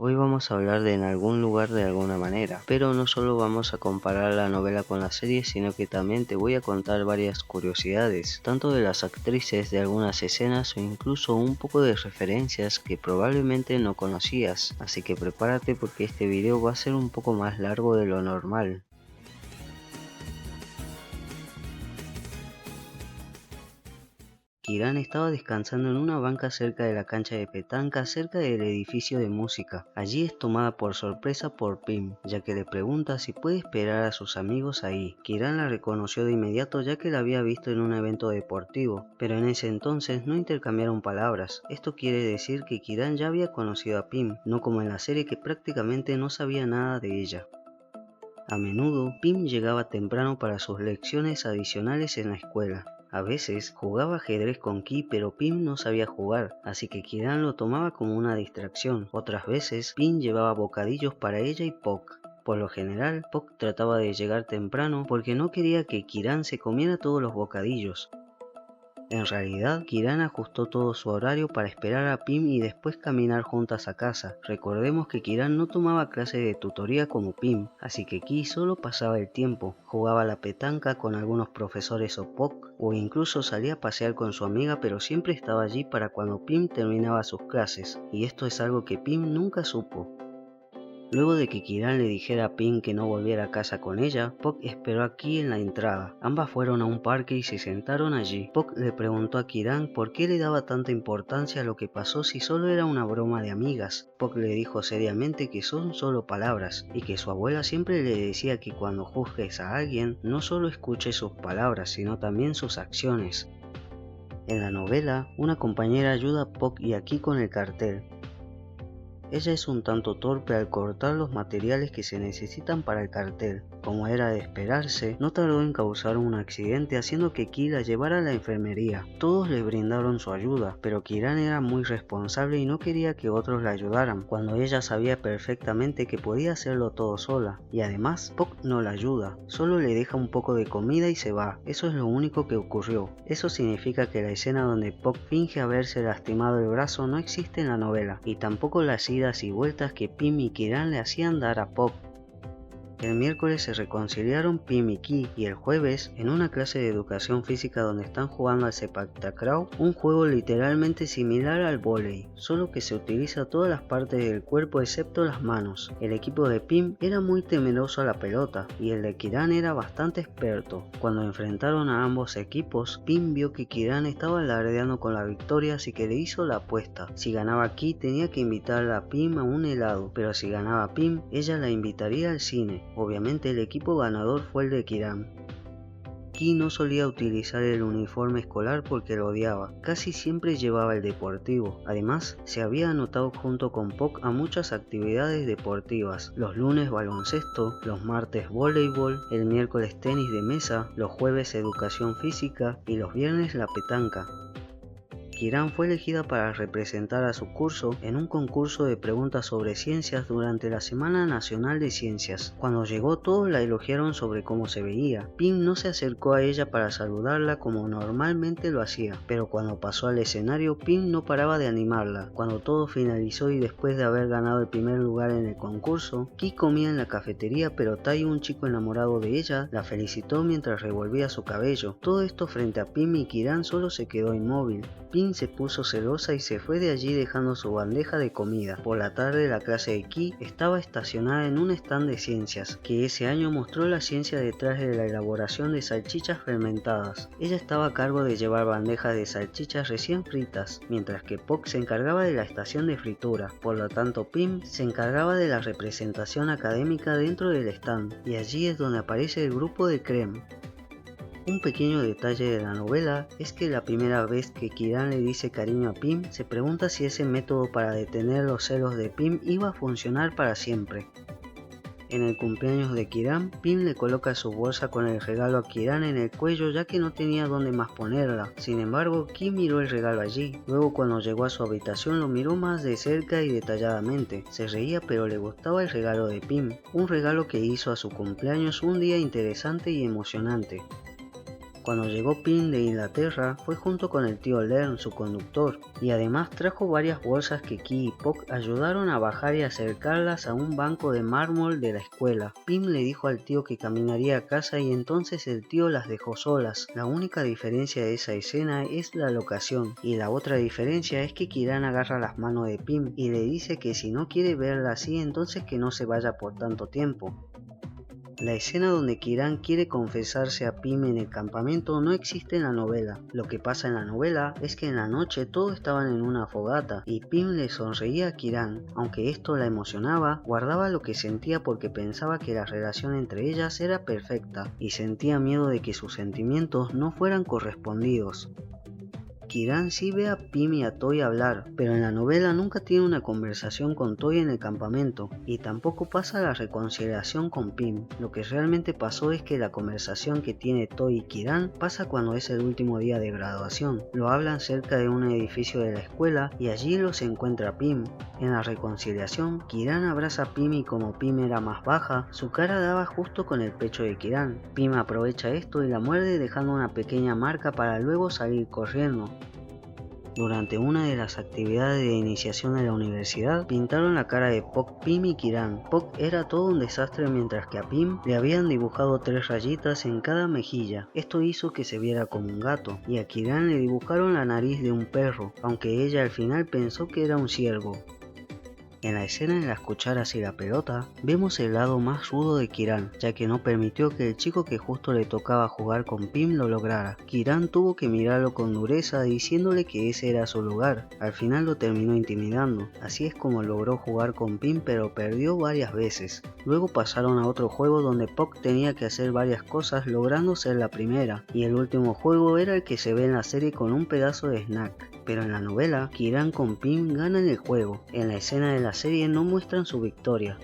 Hoy vamos a hablar de En algún lugar de alguna manera, pero no solo vamos a comparar la novela con la serie, sino que también te voy a contar varias curiosidades, tanto de las actrices, de algunas escenas o incluso un poco de referencias que probablemente no conocías, así que prepárate porque este video va a ser un poco más largo de lo normal. Kiran estaba descansando en una banca cerca de la cancha de petanca cerca del edificio de música. Allí es tomada por sorpresa por Pim, ya que le pregunta si puede esperar a sus amigos ahí. Kiran la reconoció de inmediato ya que la había visto en un evento deportivo, pero en ese entonces no intercambiaron palabras. Esto quiere decir que Kiran ya había conocido a Pim, no como en la serie que prácticamente no sabía nada de ella. A menudo, Pim llegaba temprano para sus lecciones adicionales en la escuela. A veces jugaba ajedrez con Ki, pero Pim no sabía jugar, así que Kiran lo tomaba como una distracción. Otras veces, Pim llevaba bocadillos para ella y Pok. Por lo general, Pok trataba de llegar temprano porque no quería que Kiran se comiera todos los bocadillos. En realidad, Kiran ajustó todo su horario para esperar a Pim y después caminar juntas a casa. Recordemos que Kiran no tomaba clase de tutoría como Pim, así que Ki solo pasaba el tiempo, jugaba a la petanca con algunos profesores o Pok, o incluso salía a pasear con su amiga, pero siempre estaba allí para cuando Pim terminaba sus clases, y esto es algo que Pim nunca supo. Luego de que Kiran le dijera a Pim que no volviera a casa con ella, Pok esperó a Ki en la entrada. Ambas fueron a un parque y se sentaron allí. Pok le preguntó a Kiran por qué le daba tanta importancia a lo que pasó si solo era una broma de amigas. Pok le dijo seriamente que son solo palabras y que su abuela siempre le decía que cuando juzgues a alguien no solo escuches sus palabras sino también sus acciones. En la novela, una compañera ayuda a Pok y a Ki con el cartel. Ella es un tanto torpe al cortar los materiales que se necesitan para el cartel. Como era de esperarse, no tardó en causar un accidente haciendo que Ki la llevara a la enfermería. Todos le brindaron su ayuda, pero Kiran era muy responsable y no quería que otros la ayudaran, cuando ella sabía perfectamente que podía hacerlo todo sola. Y además, Pok no la ayuda, solo le deja un poco de comida y se va. Eso es lo único que ocurrió. Eso significa que la escena donde Pok finge haberse lastimado el brazo no existe en la novela, y tampoco las idas y vueltas que Pim y Kiran le hacían dar a Pok. El miércoles se reconciliaron Pim y Ki y el jueves, en una clase de educación física donde están jugando al sepak takraw, un juego literalmente similar al vóley, solo que se utiliza todas las partes del cuerpo excepto las manos. El equipo de Pim era muy temeroso a la pelota y el de Kiran era bastante experto. Cuando enfrentaron a ambos equipos, Pim vio que Kiran estaba alardeando con la victoria, así que le hizo la apuesta. Si ganaba Ki tenía que invitar a Pim a un helado, pero si ganaba Pim, ella la invitaría al cine. Obviamente el equipo ganador fue el de Kiran. Ki no solía utilizar el uniforme escolar porque lo odiaba, casi siempre llevaba el deportivo. Además, se había anotado junto con Pok a muchas actividades deportivas, los lunes baloncesto, los martes voleibol, el miércoles tenis de mesa, los jueves educación física y los viernes la petanca. Kiran fue elegida para representar a su curso en un concurso de preguntas sobre ciencias durante la Semana Nacional de Ciencias. Cuando llegó todos la elogiaron sobre cómo se veía. Pim no se acercó a ella para saludarla como normalmente lo hacía, pero cuando pasó al escenario Pim no paraba de animarla. Cuando todo finalizó y después de haber ganado el primer lugar en el concurso, Ki comía en la cafetería, pero Tai, un chico enamorado de ella, la felicitó mientras revolvía su cabello. Todo esto frente a Pim y Kiran solo se quedó inmóvil. Pim se puso celosa y se fue de allí dejando su bandeja de comida. Por la tarde la clase de Ki estaba estacionada en un stand de ciencias, que ese año mostró la ciencia detrás de la elaboración de salchichas fermentadas. Ella estaba a cargo de llevar bandejas de salchichas recién fritas, mientras que Pok se encargaba de la estación de fritura. Por lo tanto Pim se encargaba de la representación académica dentro del stand, y allí es donde aparece el grupo de Creme. Un pequeño detalle de la novela es que la primera vez que Kiran le dice cariño a Pim, se pregunta si ese método para detener los celos de Pim iba a funcionar para siempre. En el cumpleaños de Kiran, Pim le coloca su bolsa con el regalo a Kiran en el cuello ya que no tenía dónde más ponerla. Sin embargo, Ki miró el regalo allí. Luego cuando llegó a su habitación lo miró más de cerca y detalladamente. Se reía pero le gustaba el regalo de Pim, un regalo que hizo a su cumpleaños un día interesante y emocionante. Cuando llegó Pim de Inglaterra, fue junto con el tío Lern, su conductor, y además trajo varias bolsas que Ki y Puck ayudaron a bajar y acercarlas a un banco de mármol de la escuela. Pim le dijo al tío que caminaría a casa y entonces el tío las dejó solas. La única diferencia de esa escena es la locación, y la otra diferencia es que Kiran agarra las manos de Pim y le dice que si no quiere verla así, entonces que no se vaya por tanto tiempo. La escena donde Kiran quiere confesarse a Pim en el campamento no existe en la novela. Lo que pasa en la novela es que en la noche todos estaban en una fogata y Pim le sonreía a Kiran. Aunque esto la emocionaba, guardaba lo que sentía porque pensaba que la relación entre ellas era perfecta y sentía miedo de que sus sentimientos no fueran correspondidos. Kiran sí ve a Pim y a Toy hablar, pero en la novela nunca tiene una conversación con Toy en el campamento, y tampoco pasa la reconciliación con Pim. Lo que realmente pasó es que la conversación que tiene Toy y Kiran pasa cuando es el último día de graduación. Lo hablan cerca de un edificio de la escuela y allí los encuentra Pim. En la reconciliación, Kiran abraza a Pim y como Pim era más baja, su cara daba justo con el pecho de Kiran. Pim aprovecha esto y la muerde dejando una pequeña marca para luego salir corriendo. Durante una de las actividades de iniciación de la universidad, pintaron la cara de Puck, Pim y Kiran. Puck era todo un desastre mientras que a Pim le habían dibujado 3 rayitas en cada mejilla. Esto hizo que se viera como un gato, y a Kiran le dibujaron la nariz de un perro, aunque ella al final pensó que era un ciervo. En la escena de las cucharas y la pelota, vemos el lado más rudo de Kiran, ya que no permitió que el chico que justo le tocaba jugar con Pim lo lograra. Kiran tuvo que mirarlo con dureza diciéndole que ese era su lugar. Al final lo terminó intimidando. Así es como logró jugar con Pim, pero perdió varias veces. Luego pasaron a otro juego donde Puck tenía que hacer varias cosas logrando ser la primera, y el último juego era el que se ve en la serie con un pedazo de snack. Pero en la novela, Kiran con Pim ganan el juego. En la escena de la serie no muestran su victoria.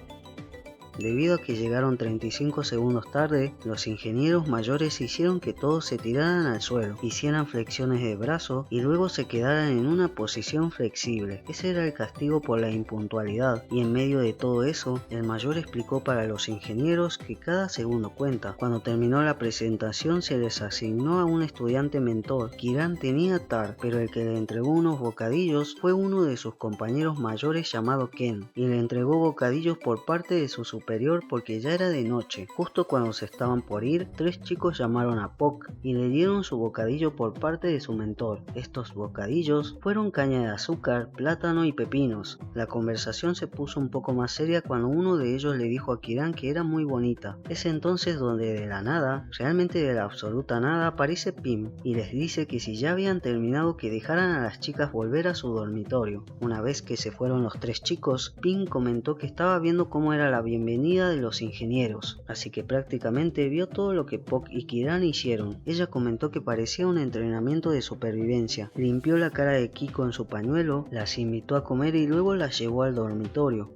Debido a que llegaron 35 segundos tarde, los ingenieros mayores hicieron que todos se tiraran al suelo, hicieran flexiones de brazo y luego se quedaran en una posición flexible. Ese era el castigo por la impuntualidad, y en medio de todo eso, el mayor explicó para los ingenieros que cada segundo cuenta. Cuando terminó la presentación se les asignó a un estudiante mentor. Kiran tenía TAR, pero el que le entregó unos bocadillos fue uno de sus compañeros mayores llamado Ken, y le entregó bocadillos por parte de su superior porque ya era de noche. Justo cuando se estaban por ir, 3 chicos llamaron a Puck y le dieron su bocadillo por parte de su mentor. Estos bocadillos fueron caña de azúcar, plátano y pepinos. La conversación se puso un poco más seria cuando uno de ellos le dijo a Kiran que era muy bonita. Es entonces donde de la nada, realmente de la absoluta nada, aparece Pim y les dice que si ya habían terminado que dejaran a las chicas volver a su dormitorio. Una vez que se fueron los 3 chicos, Pim comentó que estaba viendo cómo era la bienvenida de los ingenieros, así que prácticamente vio todo lo que Puck y Kiran hicieron. Ella comentó que parecía un entrenamiento de supervivencia. Limpió la cara de Kiko en su pañuelo, las invitó a comer y luego las llevó al dormitorio.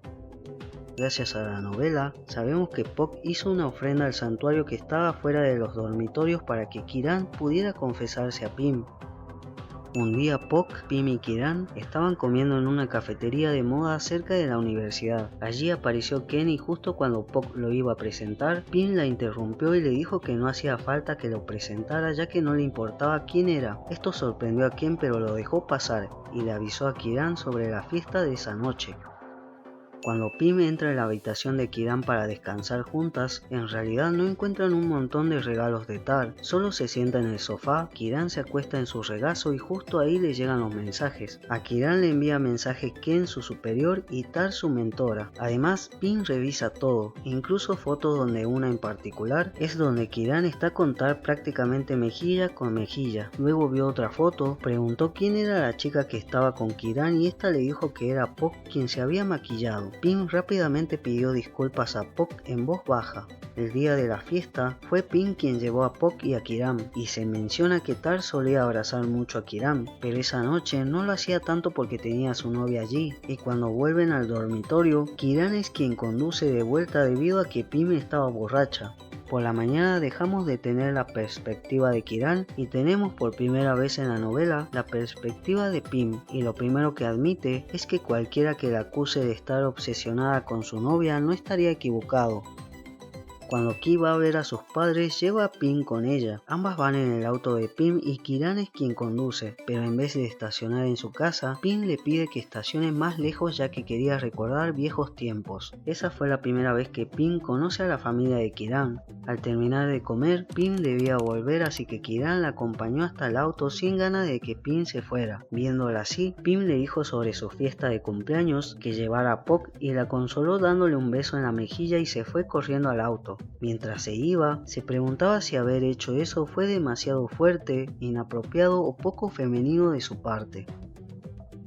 Gracias a la novela, sabemos que Puck hizo una ofrenda al santuario que estaba fuera de los dormitorios para que Kiran pudiera confesarse a Pim. Un día Puck, Pim y Kiran estaban comiendo en una cafetería de moda cerca de la universidad. Allí apareció Ken y justo cuando Puck lo iba a presentar, Pim la interrumpió y le dijo que no hacía falta que lo presentara ya que no le importaba quién era. Esto sorprendió a Ken pero lo dejó pasar y le avisó a Kiran sobre la fiesta de esa noche. Cuando Pim entra en la habitación de Kiran para descansar juntas, en realidad no encuentran un montón de regalos de Tar, solo se sienta en el sofá, Kiran se acuesta en su regazo y justo ahí le llegan los mensajes. A Kiran le envía mensajes Ken, su superior, y Tar, su mentora. Además, Pim revisa todo, incluso fotos donde una en particular es donde Kiran está con Tar prácticamente mejilla con mejilla. Luego vio otra foto, preguntó quién era la chica que estaba con Kiran y esta le dijo que era Puck quien se había maquillado. Pim rápidamente pidió disculpas a Puck en voz baja. El día de la fiesta fue Pim quien llevó a Puck y a Kiran, y se menciona que Tar solía abrazar mucho a Kiran, pero esa noche no lo hacía tanto porque tenía a su novia allí, y cuando vuelven al dormitorio, Kiran es quien conduce de vuelta debido a que Pim estaba borracha. Por la mañana dejamos de tener la perspectiva de Kiran y tenemos por primera vez en la novela la perspectiva de Pim, y lo primero que admite es que cualquiera que la acuse de estar obsesionada con su novia no estaría equivocado. Cuando Ki va a ver a sus padres, lleva a Pim con ella. Ambas van en el auto de Pim y Kiran es quien conduce, pero en vez de estacionar en su casa, Pim le pide que estacione más lejos ya que quería recordar viejos tiempos. Esa fue la primera vez que Pim conoce a la familia de Kiran. Al terminar de comer, Pim debía volver, así que Kiran la acompañó hasta el auto sin ganas de que Pim se fuera. Viéndola así, Pim le dijo sobre su fiesta de cumpleaños, que llevara a Pok y la consoló dándole un beso en la mejilla y se fue corriendo al auto. Mientras se iba, se preguntaba si haber hecho eso fue demasiado fuerte, inapropiado o poco femenino de su parte.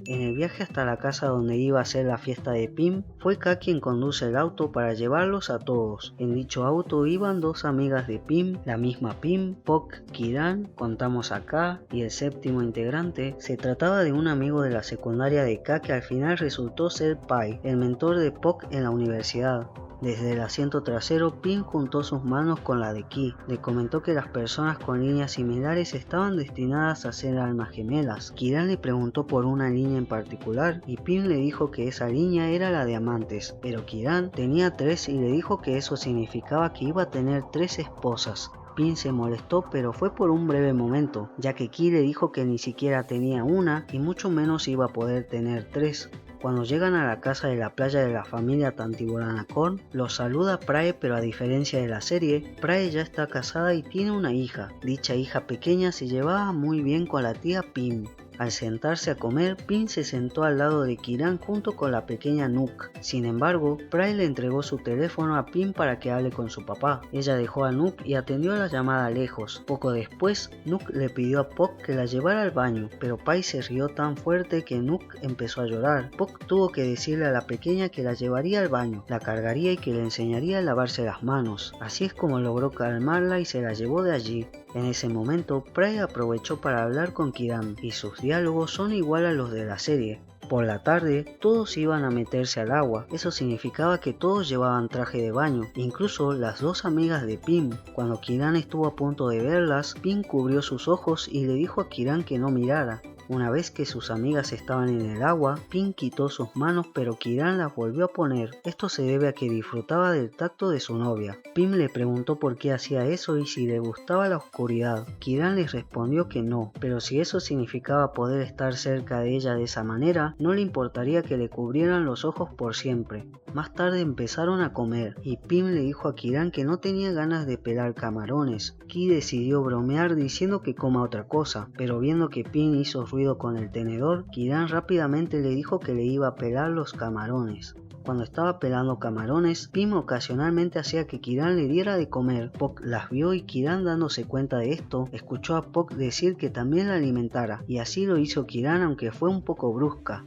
En el viaje hasta la casa donde iba a ser la fiesta de Pim, fue Ka quien conduce el auto para llevarlos a todos. En dicho auto iban dos amigas de Pim, la misma Pim, Pok, Kiran, contamos a Ka y el séptimo integrante. Se trataba de un amigo de la secundaria de Ka que al final resultó ser Pai, el mentor de Pok en la universidad. Desde el asiento trasero, Pim juntó sus manos con la de Ki. Le comentó que las personas con líneas similares estaban destinadas a ser almas gemelas. Kiran le preguntó por una línea en particular y Pim le dijo que esa línea era la de amantes, pero Kiran tenía 3 y le dijo que eso significaba que iba a tener 3 esposas. Pim se molestó, pero fue por un breve momento, ya que Ki le dijo que ni siquiera tenía una y mucho menos iba a poder tener 3. Cuando llegan a la casa de la playa de la familia Tantiburanacorn, los saluda Prae, pero a diferencia de la serie, Prae ya está casada y tiene una hija. Dicha hija pequeña se llevaba muy bien con la tía Pim. Al sentarse a comer, Pim se sentó al lado de Kiran junto con la pequeña Nook. Sin embargo, Prae le entregó su teléfono a Pim para que hable con su papá. Ella dejó a Nook y atendió la llamada lejos. Poco después, Nook le pidió a Pok que la llevara al baño, pero Pai se rió tan fuerte que Nook empezó a llorar. Pok tuvo que decirle a la pequeña que la llevaría al baño, la cargaría y que le enseñaría a lavarse las manos. Así es como logró calmarla y se la llevó de allí. En ese momento, Prae aprovechó para hablar con Kiran y sus diálogos son igual a los de la serie. Por la tarde, todos iban a meterse al agua. Eso significaba que todos llevaban traje de baño, incluso las dos amigas de Pim. Cuando Kiran estuvo a punto de verlas, Pim cubrió sus ojos y le dijo a Kiran que no mirara. Una vez que sus amigas estaban en el agua, Pim quitó sus manos pero Kiran las volvió a poner. Esto se debe a que disfrutaba del tacto de su novia. Pim le preguntó por qué hacía eso y si le gustaba la oscuridad. Kiran les respondió que no, pero si eso significaba poder estar cerca de ella de esa manera, no le importaría que le cubrieran los ojos por siempre. Más tarde empezaron a comer y Pim le dijo a Kiran que no tenía ganas de pelar camarones. Ki decidió bromear diciendo que coma otra cosa, pero viendo que Pim hizo ruido con el tenedor, Kiran rápidamente le dijo que le iba a pelar los camarones. Cuando estaba pelando camarones, Pim ocasionalmente hacía que Kiran le diera de comer. Pok las vio y Kiran, dándose cuenta de esto, escuchó a Pok decir que también la alimentara, y así lo hizo Kiran, aunque fue un poco brusca.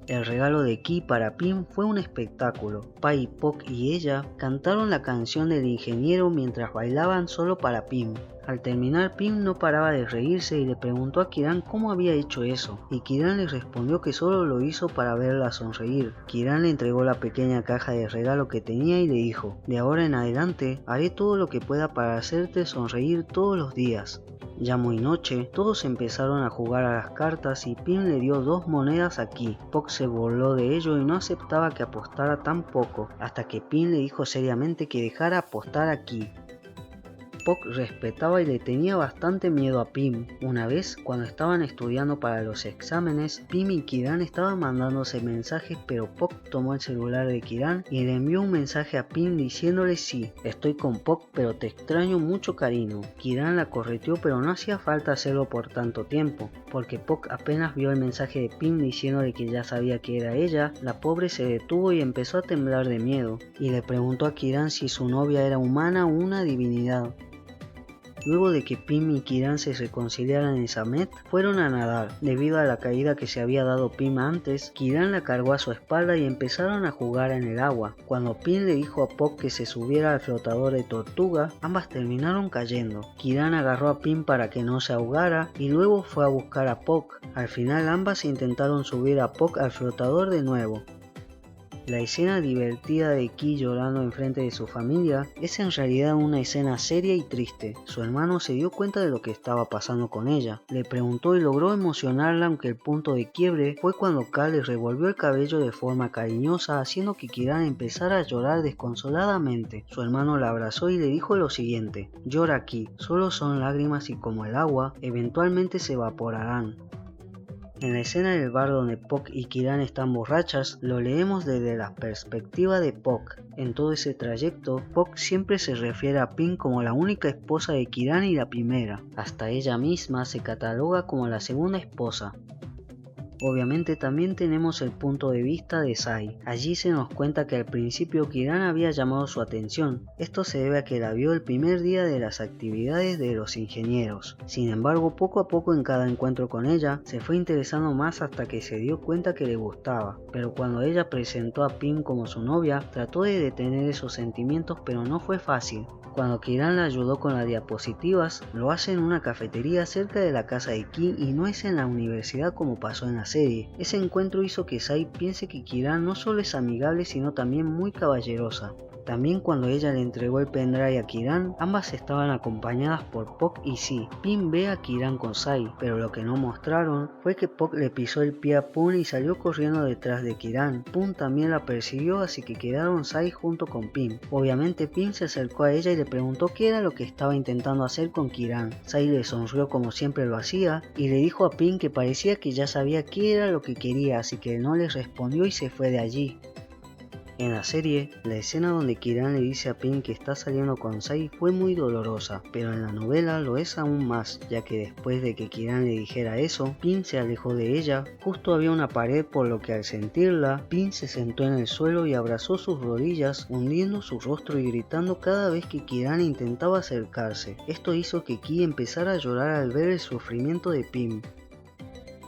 El regalo de Ki para Pim fue un espectáculo. Pai, Pok y ella cantaron la canción del ingeniero mientras bailaban solo para Pim. Al terminar, Pim no paraba de reírse y le preguntó a Kiran cómo había hecho eso, y Kiran le respondió que solo lo hizo para verla sonreír. Kiran le entregó la pequeña caja de regalo que tenía y le dijo: "De ahora en adelante haré todo lo que pueda para hacerte sonreír todos los días". Ya muy noche, todos empezaron a jugar a las cartas y Pim le dio 2 monedas a Ki. Pok se burló de ello y no aceptaba que apostara tan poco, hasta que Pim le dijo seriamente que dejara apostar a Ki. Pok respetaba y le tenía bastante miedo a Pim. Una vez, cuando estaban estudiando para los exámenes, Pim y Kiran estaban mandándose mensajes, pero Pok tomó el celular de Kiran y le envió un mensaje a Pim diciéndole: "Sí, estoy con Pok, pero te extraño mucho, cariño". Kiran la correteó, pero no hacía falta hacerlo por tanto tiempo, porque Pok apenas vio el mensaje de Pim diciéndole que ya sabía que era ella, la pobre se detuvo y empezó a temblar de miedo, y le preguntó a Kiran si su novia era humana o una divinidad. Luego de que Pim y Kiran se reconciliaran en Samet, fueron a nadar. Debido a la caída que se había dado Pim antes, Kiran la cargó a su espalda y empezaron a jugar en el agua. Cuando Pim le dijo a Pok que se subiera al flotador de tortuga, ambas terminaron cayendo. Kiran agarró a Pim para que no se ahogara y luego fue a buscar a Pok. Al final ambas intentaron subir a Pok al flotador de nuevo. La escena divertida de Ki llorando enfrente de su familia es en realidad una escena seria y triste. Su hermano se dio cuenta de lo que estaba pasando con ella, le preguntó y logró emocionarla, aunque el punto de quiebre fue cuando Ka le revolvió el cabello de forma cariñosa, haciendo que Kiran empezara a llorar desconsoladamente. Su hermano la abrazó y le dijo lo siguiente: llora Ki, solo son lágrimas y como el agua, eventualmente se evaporarán. En la escena del bar donde Pok y Kiran están borrachas, lo leemos desde la perspectiva de Pok. En todo ese trayecto, Pok siempre se refiere a Pin como la única esposa de Kiran y la primera. Hasta ella misma se cataloga como la segunda esposa. Obviamente también tenemos el punto de vista de Sai. Allí se nos cuenta que al principio Kiran había llamado su atención. Esto se debe a que la vio el primer día de las actividades de los ingenieros. Sin embargo, poco a poco en cada encuentro con ella, se fue interesando más hasta que se dio cuenta que le gustaba. Pero cuando ella presentó a Pim como su novia, trató de detener esos sentimientos, pero no fue fácil. Cuando Kiran la ayudó con las diapositivas, lo hace en una cafetería cerca de la casa de Ki y no es en la universidad como pasó en la serie. Ese encuentro hizo que Sai piense que Kiran no solo es amigable sino también muy caballerosa. También cuando ella le entregó el pendrive a Kiran, ambas estaban acompañadas por Pok y Si. Pin ve a Kiran con Sai, pero lo que no mostraron fue que Pok le pisó el pie a Pun y salió corriendo detrás de Kiran. Pun también la persiguió, así que quedaron Sai junto con Pin. Obviamente Pin se acercó a ella y le preguntó qué era lo que estaba intentando hacer con Kiran. Sai le sonrió como siempre lo hacía y le dijo a Pin que parecía que ya sabía qué era lo que quería, así que no le respondió y se fue de allí. En la serie, la escena donde Kiran le dice a Pin que está saliendo con Sai fue muy dolorosa, pero en la novela lo es aún más, ya que después de que Kiran le dijera eso, Pin se alejó de ella. Justo había una pared, por lo que al sentirla, Pin se sentó en el suelo y abrazó sus rodillas, hundiendo su rostro y gritando cada vez que Kiran intentaba acercarse. Esto hizo que Ki empezara a llorar al ver el sufrimiento de Pin.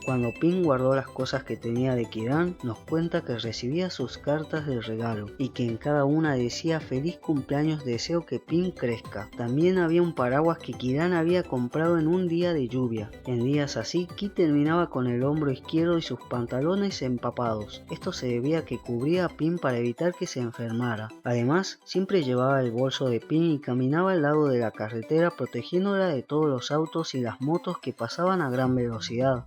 Cuando Pin guardó las cosas que tenía de Kiran, nos cuenta que recibía sus cartas de regalo y que en cada una decía feliz cumpleaños, deseo que Pin crezca. También había un paraguas que Kiran había comprado en un día de lluvia. En días así, Ki terminaba con el hombro izquierdo y sus pantalones empapados. Esto se debía a que cubría a Pin para evitar que se enfermara. Además, siempre llevaba el bolso de Pin y caminaba al lado de la carretera protegiéndola de todos los autos y las motos que pasaban a gran velocidad.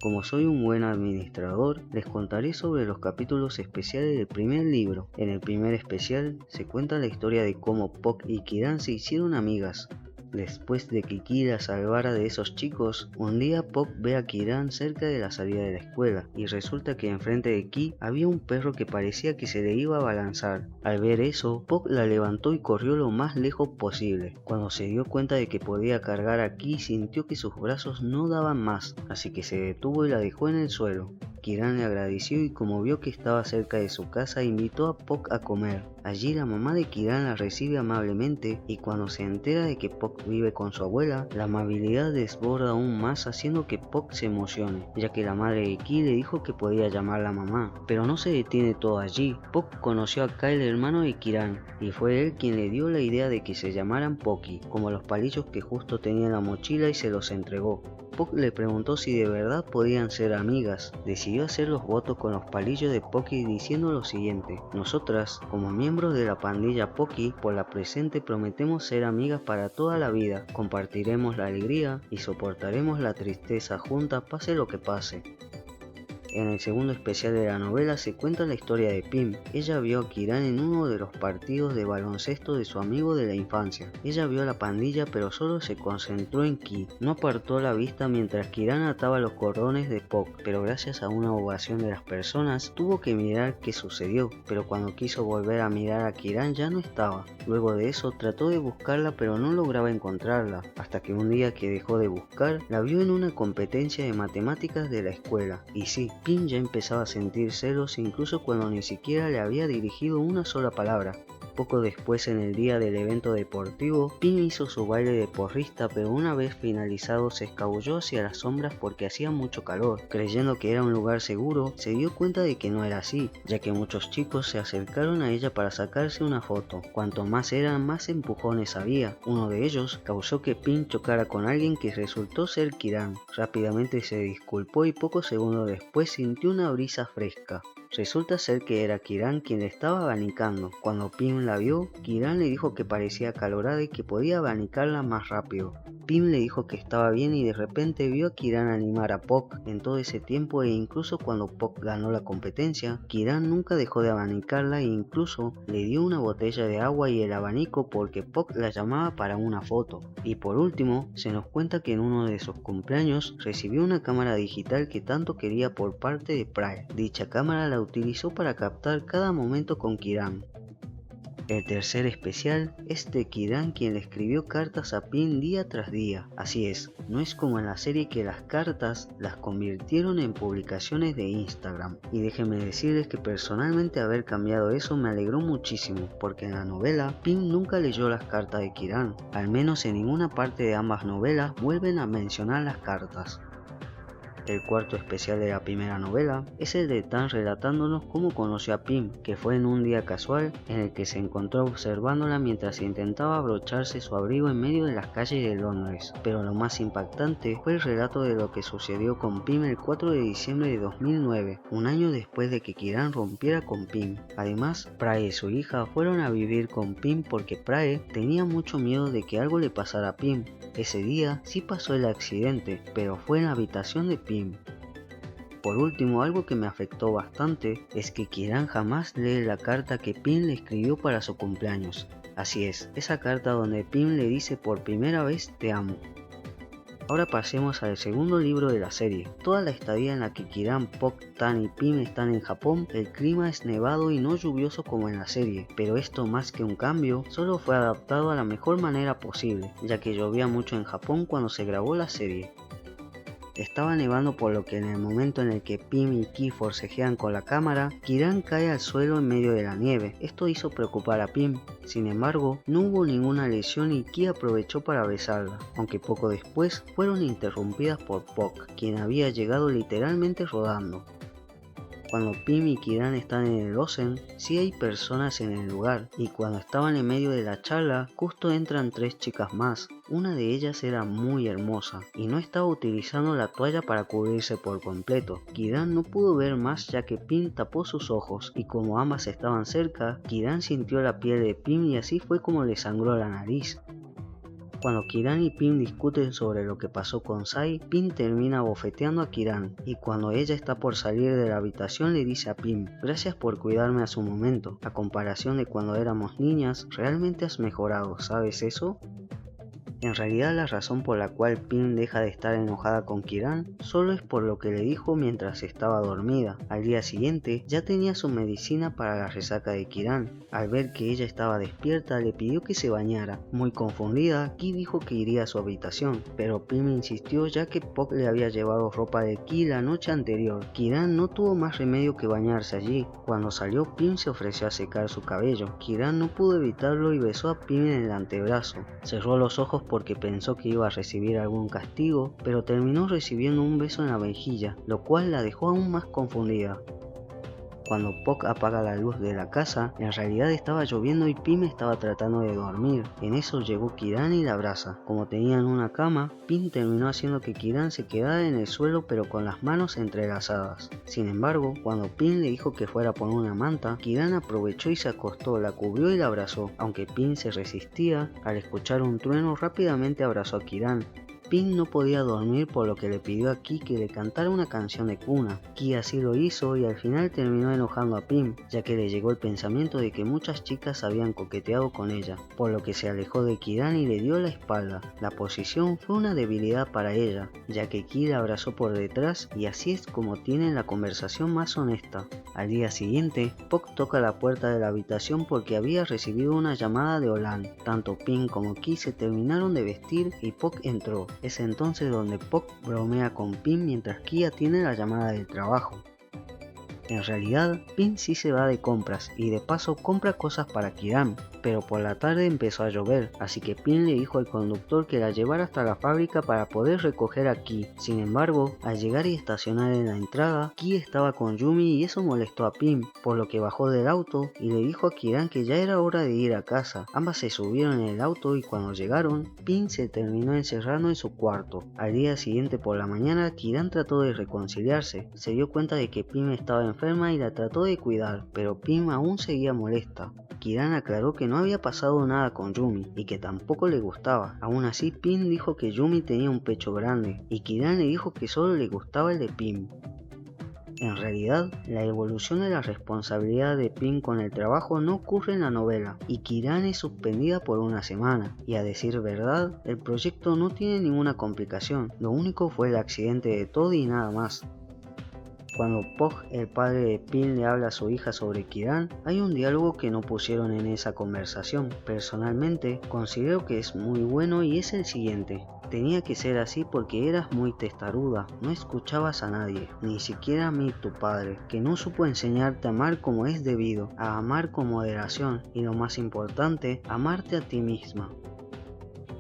Como soy un buen administrador, les contaré sobre los capítulos especiales del primer libro. En el primer especial se cuenta la historia de cómo Pok y Kiran se hicieron amigas. Después de que Ki la salvara de esos chicos, un día Pok ve a Kiran cerca de la salida de la escuela y resulta que enfrente de Ki había un perro que parecía que se le iba a abalanzar. Al ver eso, Pok la levantó y corrió lo más lejos posible. Cuando se dio cuenta de que podía cargar a Ki, sintió que sus brazos no daban más, así que se detuvo y la dejó en el suelo. Kiran le agradeció y como vio que estaba cerca de su casa, invitó a Pok a comer. Allí la mamá de Kiran la recibe amablemente y cuando se entera de que Pok vive con su abuela, la amabilidad desborda aún más, haciendo que Pok se emocione, ya que la madre de Ki le dijo que podía llamarla mamá. Pero no se detiene todo allí. Pok conoció a Kyle, el hermano de Kiran, y fue él quien le dio la idea de que se llamaran Poki, como los palillos que justo tenía en la mochila, y se los entregó. Pok le preguntó si de verdad podían ser amigas. Decidió hacer los votos con los palillos de Poki diciendo lo siguiente: nosotras, como miembros de la pandilla Poki, por la presente prometemos ser amigas para toda la vida. Compartiremos la alegría y soportaremos la tristeza juntas, pase lo que pase. En el segundo especial de la novela se cuenta la historia de Pim. Ella vio a Kiran en uno de los partidos de baloncesto de su amigo de la infancia. Ella vio a la pandilla pero solo se concentró en Ki. No apartó la vista mientras Kiran ataba los cordones de Pok, pero gracias a una ovación de las personas tuvo que mirar qué sucedió. Pero cuando quiso volver a mirar a Kiran ya no estaba. Luego de eso trató de buscarla pero no lograba encontrarla, hasta que un día que dejó de buscar, la vio en una competencia de matemáticas de la escuela. Y sí, Pin ya empezaba a sentir celos incluso cuando ni siquiera le había dirigido una sola palabra. Poco después, en el día del evento deportivo, Pin hizo su baile de porrista, pero una vez finalizado se escabulló hacia las sombras porque hacía mucho calor. Creyendo que era un lugar seguro, se dio cuenta de que no era así, ya que muchos chicos se acercaron a ella para sacarse una foto. Cuanto más eran, más empujones había. Uno de ellos causó que Pin chocara con alguien que resultó ser Kiran. Rápidamente se disculpó y pocos segundos después sintió una brisa fresca. Resulta ser que era Kiran quien le estaba abanicando. Cuando Pim la vio, Kiran le dijo que parecía acalorada y que podía abanicarla más rápido. Pim le dijo que estaba bien y de repente vio a Kiran animar a Puck. En todo ese tiempo e incluso cuando Puck ganó la competencia, Kiran nunca dejó de abanicarla e incluso le dio una botella de agua y el abanico porque Puck la llamaba para una foto. Y por último, se nos cuenta que en uno de sus cumpleaños recibió una cámara digital que tanto quería por parte de Prae. Dicha cámara la utilizó para captar cada momento con Kiran. El tercer especial es de Kiran quien le escribió cartas a Pim día tras día. Así es, no es como en la serie que las cartas las convirtieron en publicaciones de Instagram. Y déjenme decirles que personalmente haber cambiado eso me alegró muchísimo, porque en la novela Pim nunca leyó las cartas de Kiran. Al menos en ninguna parte de ambas novelas vuelven a mencionar las cartas. El cuarto especial de la primera novela es el de Tan relatándonos cómo conoció a Pim, que fue en un día casual en el que se encontró observándola mientras intentaba abrocharse su abrigo en medio de las calles de Londres. Pero lo más impactante fue el relato de lo que sucedió con Pim el 4 de diciembre de 2009, un año después de que Kiran rompiera con Pim. Además, Prae y su hija fueron a vivir con Pim porque Prae tenía mucho miedo de que algo le pasara a Pim. Ese día sí pasó el accidente, pero fue en la habitación de Pim. Por último, algo que me afectó bastante es que Kiran jamás lee la carta que Pim le escribió para su cumpleaños. Así es, esa carta donde Pim le dice por primera vez te amo. Ahora pasemos al segundo libro de la serie. Toda la estadía en la que Kiran, Puck, Tan y Pim están en Japón, el clima es nevado y no lluvioso como en la serie, pero esto más que un cambio, solo fue adaptado a la mejor manera posible, ya que llovía mucho en Japón cuando se grabó la serie. Estaba nevando por lo que en el momento en el que Pim y Ki forcejean con la cámara, Kiran cae al suelo en medio de la nieve. Esto hizo preocupar a Pim. Sin embargo, no hubo ninguna lesión y Ki aprovechó para besarla, aunque poco después fueron interrumpidas por Puck, quien había llegado literalmente rodando. Cuando Pim y Kiran están en el onsen, sí hay personas en el lugar, y cuando estaban en medio de la charla, justo entran tres chicas más. Una de ellas era muy hermosa, y no estaba utilizando la toalla para cubrirse por completo. Kiran no pudo ver más ya que Pim tapó sus ojos, y como ambas estaban cerca, Kiran sintió la piel de Pim y así fue como le sangró la nariz. Cuando Kiran y Pim discuten sobre lo que pasó con Sai, Pim termina bofeteando a Kiran, y cuando ella está por salir de la habitación le dice a Pim, gracias por cuidarme a su momento, a comparación de cuando éramos niñas, realmente has mejorado, ¿sabes eso? En realidad la razón por la cual Pim deja de estar enojada con Kiran solo es por lo que le dijo mientras estaba dormida. Al día siguiente ya tenía su medicina para la resaca de Kiran. Al ver que ella estaba despierta le pidió que se bañara. Muy confundida, Ki dijo que iría a su habitación, pero Pim insistió ya que Puck le había llevado ropa de Ki la noche anterior. Kiran no tuvo más remedio que bañarse allí. Cuando salió, Pim se ofreció a secar su cabello. Kiran no pudo evitarlo y besó a Pim en el antebrazo. Cerró los ojos porque pensó que iba a recibir algún castigo, pero terminó recibiendo un beso en la mejilla, lo cual la dejó aún más confundida. Cuando Puck apaga la luz de la casa, en realidad estaba lloviendo y Pim estaba tratando de dormir. En eso llegó Kiran y la abraza. Como tenían una cama, Pim terminó haciendo que Kiran se quedara en el suelo pero con las manos entrelazadas. Sin embargo, cuando Pim le dijo que fuera por una manta, Kiran aprovechó y se acostó, la cubrió y la abrazó. Aunque Pim se resistía, al escuchar un trueno rápidamente abrazó a Kiran. Pim no podía dormir por lo que le pidió a Ki que le cantara una canción de cuna. Ki así lo hizo y al final terminó enojando a Pim, ya que le llegó el pensamiento de que muchas chicas habían coqueteado con ella, por lo que se alejó de Kiran y le dio la espalda. La posición fue una debilidad para ella, ya que Ki la abrazó por detrás y así es como tienen la conversación más honesta. Al día siguiente, Puck toca la puerta de la habitación porque había recibido una llamada de Olan. Tanto Pim como Ki se terminaron de vestir y Puck entró. Es entonces donde Puck bromea con Pim mientras Ki atiende la llamada del trabajo. En realidad, Pim sí se va de compras y de paso compra cosas para Kiran, pero por la tarde empezó a llover, así que Pim le dijo al conductor que la llevara hasta la fábrica para poder recoger a Ki. Sin embargo, al llegar y estacionar en la entrada, Ki estaba con Yumi y eso molestó a Pim, por lo que bajó del auto y le dijo a Kiran que ya era hora de ir a casa. Ambas se subieron en el auto y cuando llegaron, Pim se terminó encerrando en su cuarto. Al día siguiente por la mañana, Kiran trató de reconciliarse, se dio cuenta de que Pim estaba enferma y la trató de cuidar, pero Pim aún seguía molesta. Kiran aclaró que no había pasado nada con Yumi y que tampoco le gustaba. Aún así, Pim dijo que Yumi tenía un pecho grande y Kiran le dijo que solo le gustaba el de Pim. En realidad, la evolución de la responsabilidad de Pim con el trabajo no ocurre en la novela y Kiran es suspendida por una semana. Y a decir verdad, el proyecto no tiene ninguna complicación, lo único fue el accidente de Toddy y nada más. Cuando Pog, el padre de Pim, le habla a su hija sobre Kiran, hay un diálogo que no pusieron en esa conversación. Personalmente, considero que es muy bueno y es el siguiente. Tenía que ser así porque eras muy testaruda, no escuchabas a nadie, ni siquiera a mí tu padre, que no supo enseñarte a amar como es debido, a amar con moderación y lo más importante, amarte a ti misma.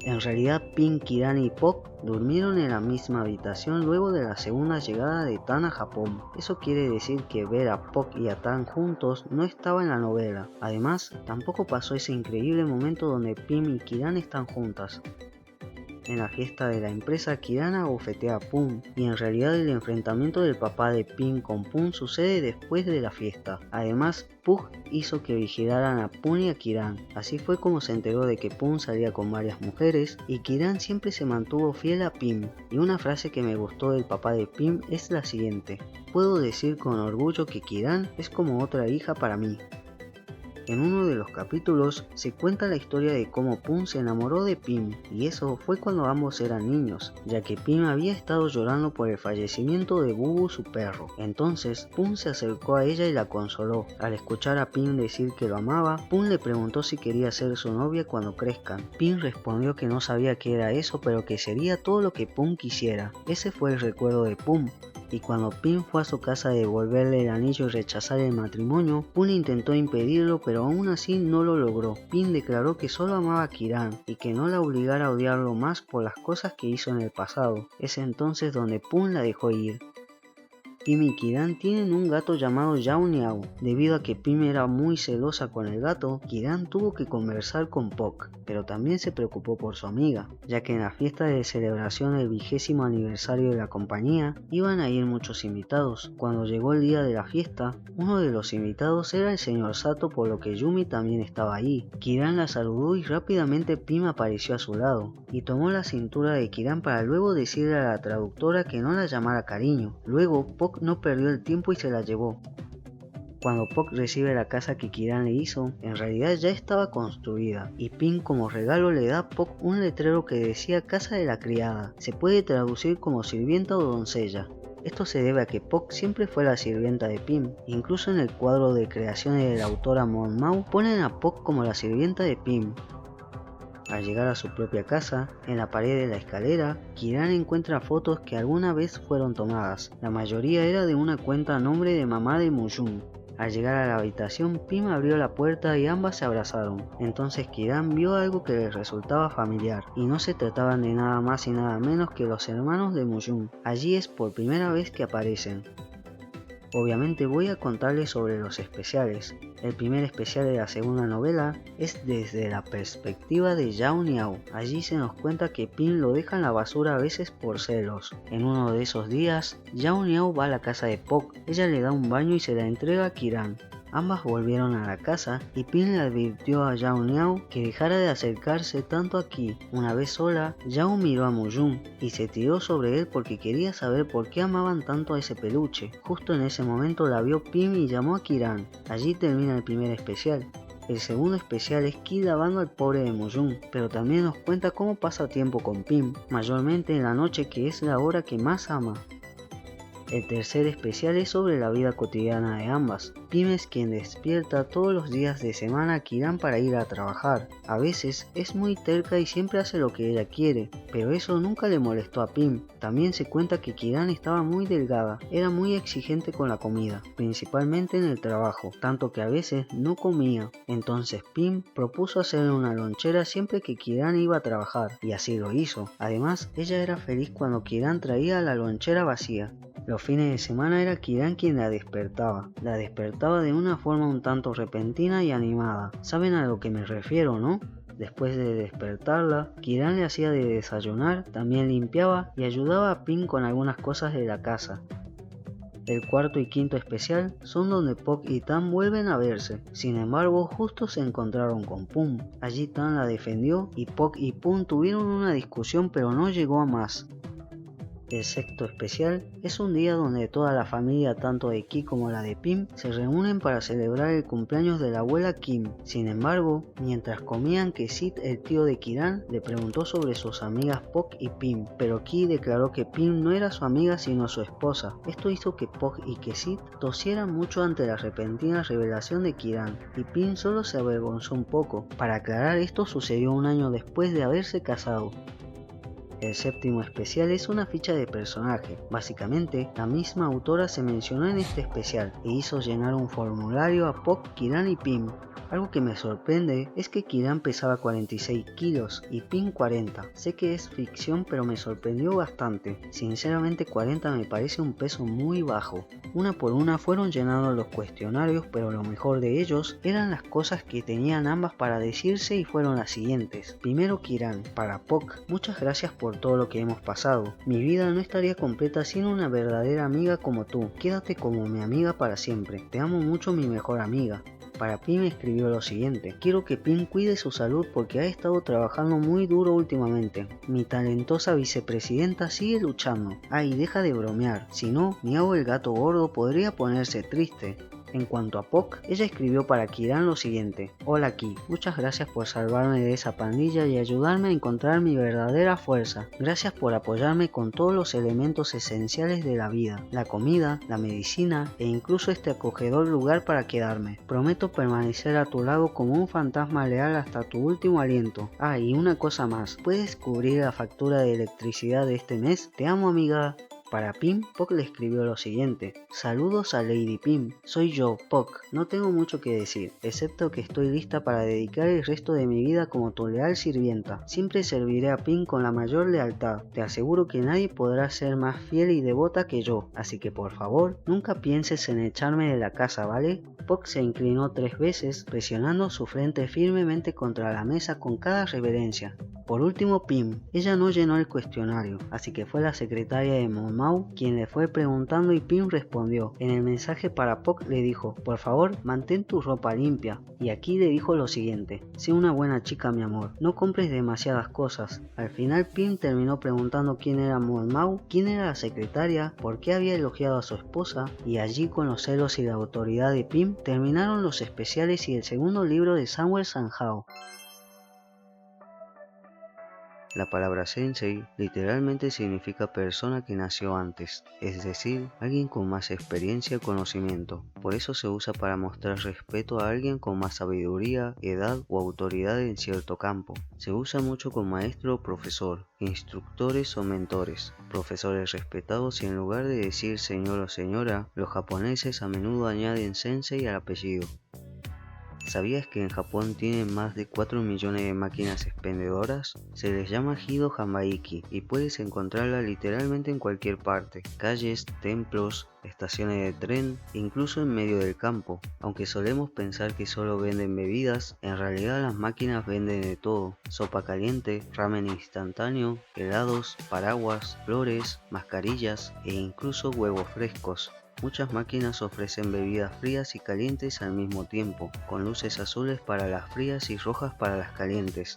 En realidad Pim, Kiran y Pog durmieron en la misma habitación luego de la segunda llegada de Tan a Japón. Eso quiere decir que ver a Pog y a Tan juntos no estaba en la novela. Además, tampoco pasó ese increíble momento donde Pim y Kiran están juntas. En la fiesta de la empresa, Kiran abofetea a Pum, y en realidad el enfrentamiento del papá de Pim con Pum sucede después de la fiesta. Además, Pug hizo que vigilaran a Pum y a Kiran. Así fue como se enteró de que Pum salía con varias mujeres y Kiran siempre se mantuvo fiel a Pim. Y una frase que me gustó del papá de Pim es la siguiente: puedo decir con orgullo que Kiran es como otra hija para mí. En uno de los capítulos se cuenta la historia de cómo Pum se enamoró de Pim, y eso fue cuando ambos eran niños, ya que Pim había estado llorando por el fallecimiento de Bubu, su perro. Entonces Pum se acercó a ella y la consoló. Al escuchar a Pim decir que lo amaba, Pum le preguntó si quería ser su novia cuando crezcan. Pim respondió que no sabía qué era eso, pero que sería todo lo que Pum quisiera. Ese fue el recuerdo de Pum. Y cuando Pim fue a su casa a devolverle el anillo y rechazar el matrimonio, Pum intentó impedirlo, pero aún así no lo logró. Pim declaró que solo amaba a Kiran y que no la obligara a odiarlo más por las cosas que hizo en el pasado. Es entonces donde Pum la dejó ir. Pim y Kiran tienen un gato llamado Yao Niao. Debido a que Pim era muy celosa con el gato, Kiran tuvo que conversar con Pog, pero también se preocupó por su amiga, ya que en la fiesta de celebración del 20º aniversario de la compañía iban a ir muchos invitados. Cuando llegó el día de la fiesta, uno de los invitados era el señor Sato, por lo que Yumi también estaba ahí. Kiran la saludó y rápidamente Pim apareció a su lado, y tomó la cintura de Kiran para luego decirle a la traductora que no la llamara cariño. Luego Pog no perdió el tiempo y se la llevó. Cuando Pog recibe la casa que Kiran le hizo, en realidad ya estaba construida, y Pim como regalo le da a Pog un letrero que decía casa de la criada. Se puede traducir como sirvienta o doncella. Esto se debe a que Pog siempre fue la sirvienta de Pim. Incluso en el cuadro de creaciones de la autora Mon Mau ponen a Pog como la sirvienta de Pim. Al llegar a su propia casa, en la pared de la escalera, Kiran encuentra fotos que alguna vez fueron tomadas. La mayoría era de una cuenta a nombre de mamá de Muyun. Al llegar a la habitación, Pim abrió la puerta y ambas se abrazaron. Entonces Kiran vio algo que les resultaba familiar, y no se trataban de nada más y nada menos que los hermanos de Muyun. Allí es por primera vez que aparecen. Obviamente voy a contarles sobre los especiales. El primer especial de la segunda novela es desde la perspectiva de Yao Niao. Allí se nos cuenta que Pim lo deja en la basura a veces por celos. En uno de esos días, Yao Niao va a la casa de Pog. Ella le da un baño y se la entrega a Kiran. Ambas volvieron a la casa y Pim le advirtió a Yao Niao que dejara de acercarse tanto aquí. Una vez sola, Yao miró a Muyun y se tiró sobre él porque quería saber por qué amaban tanto a ese peluche. Justo en ese momento la vio Pim y llamó a Kiran. Allí termina el primer especial. El segundo especial es Kid lavando al pobre de Muyun, pero también nos cuenta cómo pasa tiempo con Pim, mayormente en la noche, que es la hora que más ama. El tercer especial es sobre la vida cotidiana de ambas. Pim es quien despierta todos los días de semana a Kiran para ir a trabajar. A veces es muy terca y siempre hace lo que ella quiere, pero eso nunca le molestó a Pim. También se cuenta que Kiran estaba muy delgada, era muy exigente con la comida, principalmente en el trabajo, tanto que a veces no comía. Entonces Pim propuso hacerle una lonchera siempre que Kiran iba a trabajar, y así lo hizo. Además, ella era feliz cuando Kiran traía la lonchera vacía. Los fines de semana era Kiran quien la despertaba de una forma un tanto repentina y animada. ¿Saben a lo que me refiero, no? Después de despertarla, Kiran le hacía de desayunar, también limpiaba y ayudaba a Pim con algunas cosas de la casa. El cuarto y quinto especial son donde Puck y Tam vuelven a verse. Sin embargo, justo se encontraron con Pum. Allí Tam la defendió y Puck y Pum tuvieron una discusión, pero no llegó a más. El sexto especial es un día donde toda la familia, tanto de Ki como la de Pim, se reúnen para celebrar el cumpleaños de la abuela Kim. Sin embargo, mientras comían, que Sid, el tío de Kiran, le preguntó sobre sus amigas Puck y Pim, pero Ki declaró que Pim no era su amiga sino su esposa. Esto hizo que Puck y que Sid tosieran mucho ante la repentina revelación de Kiran, y Pim solo se avergonzó un poco. Para aclarar, esto sucedió un año después de haberse casado. El séptimo especial es una ficha de personaje. Básicamente, la misma autora se mencionó en este especial e hizo llenar un formulario a Puck, Kiran y Pim. Algo que me sorprende es que Kiran pesaba 46 kilos y Pim 40. Sé que es ficción, pero me sorprendió bastante. Sinceramente 40 me parece un peso muy bajo. Una por una fueron llenando los cuestionarios, pero lo mejor de ellos eran las cosas que tenían ambas para decirse y fueron las siguientes. Primero Kiran, para Puck: muchas gracias por todo lo que hemos pasado. Mi vida no estaría completa sin una verdadera amiga como tú. Quédate como mi amiga para siempre. Te amo mucho, mi mejor amiga. Para Pim escribió lo siguiente: quiero que Pim cuide su salud porque ha estado trabajando muy duro últimamente. Mi talentosa vicepresidenta sigue luchando. Ay, deja de bromear, si no, Miau el gato gordo podría ponerse triste. En cuanto a Puck, ella escribió para Kiran lo siguiente: hola Ki, muchas gracias por salvarme de esa pandilla y ayudarme a encontrar mi verdadera fuerza. Gracias por apoyarme con todos los elementos esenciales de la vida, la comida, la medicina e incluso este acogedor lugar para quedarme. Prometo permanecer a tu lado como un fantasma leal hasta tu último aliento. Ah, y una cosa más, ¿puedes cubrir la factura de electricidad de este mes? Te amo, amiga. Para Pim, Puck le escribió lo siguiente: saludos a Lady Pim, soy yo, Puck. No tengo mucho que decir, excepto que estoy lista para dedicar el resto de mi vida como tu leal sirvienta. Siempre serviré a Pim con la mayor lealtad. Te aseguro que nadie podrá ser más fiel y devota que yo, así que por favor, nunca pienses en echarme de la casa, ¿vale? Puck se inclinó 3 veces, presionando su frente firmemente contra la mesa con cada reverencia. Por último, Pim. Ella no llenó el cuestionario, así que fue la secretaria de Mau quien le fue preguntando y Pim respondió. En el mensaje para Puck le dijo: por favor, mantén tu ropa limpia. Y aquí le dijo lo siguiente: sé una buena chica, mi amor, no compres demasiadas cosas. Al final Pim terminó preguntando quién era Mau, quién era la secretaria, por qué había elogiado a su esposa, y allí, con los celos y la autoridad de Pim, terminaron los especiales y el segundo libro de Samuel Sanjao. La palabra sensei literalmente significa persona que nació antes, es decir, alguien con más experiencia y conocimiento. Por eso se usa para mostrar respeto a alguien con más sabiduría, edad o autoridad en cierto campo. Se usa mucho con maestro o profesor, instructores o mentores, profesores respetados, y en lugar de decir señor o señora, los japoneses a menudo añaden sensei al apellido. ¿Sabías que en Japón tienen más de 4 millones de máquinas expendedoras? Se les llama Hido Hanbaiki y puedes encontrarla literalmente en cualquier parte: calles, templos, estaciones de tren, incluso en medio del campo. Aunque solemos pensar que solo venden bebidas, en realidad las máquinas venden de todo: sopa caliente, ramen instantáneo, helados, paraguas, flores, mascarillas e incluso huevos frescos. Muchas máquinas ofrecen bebidas frías y calientes al mismo tiempo, con luces azules para las frías y rojas para las calientes.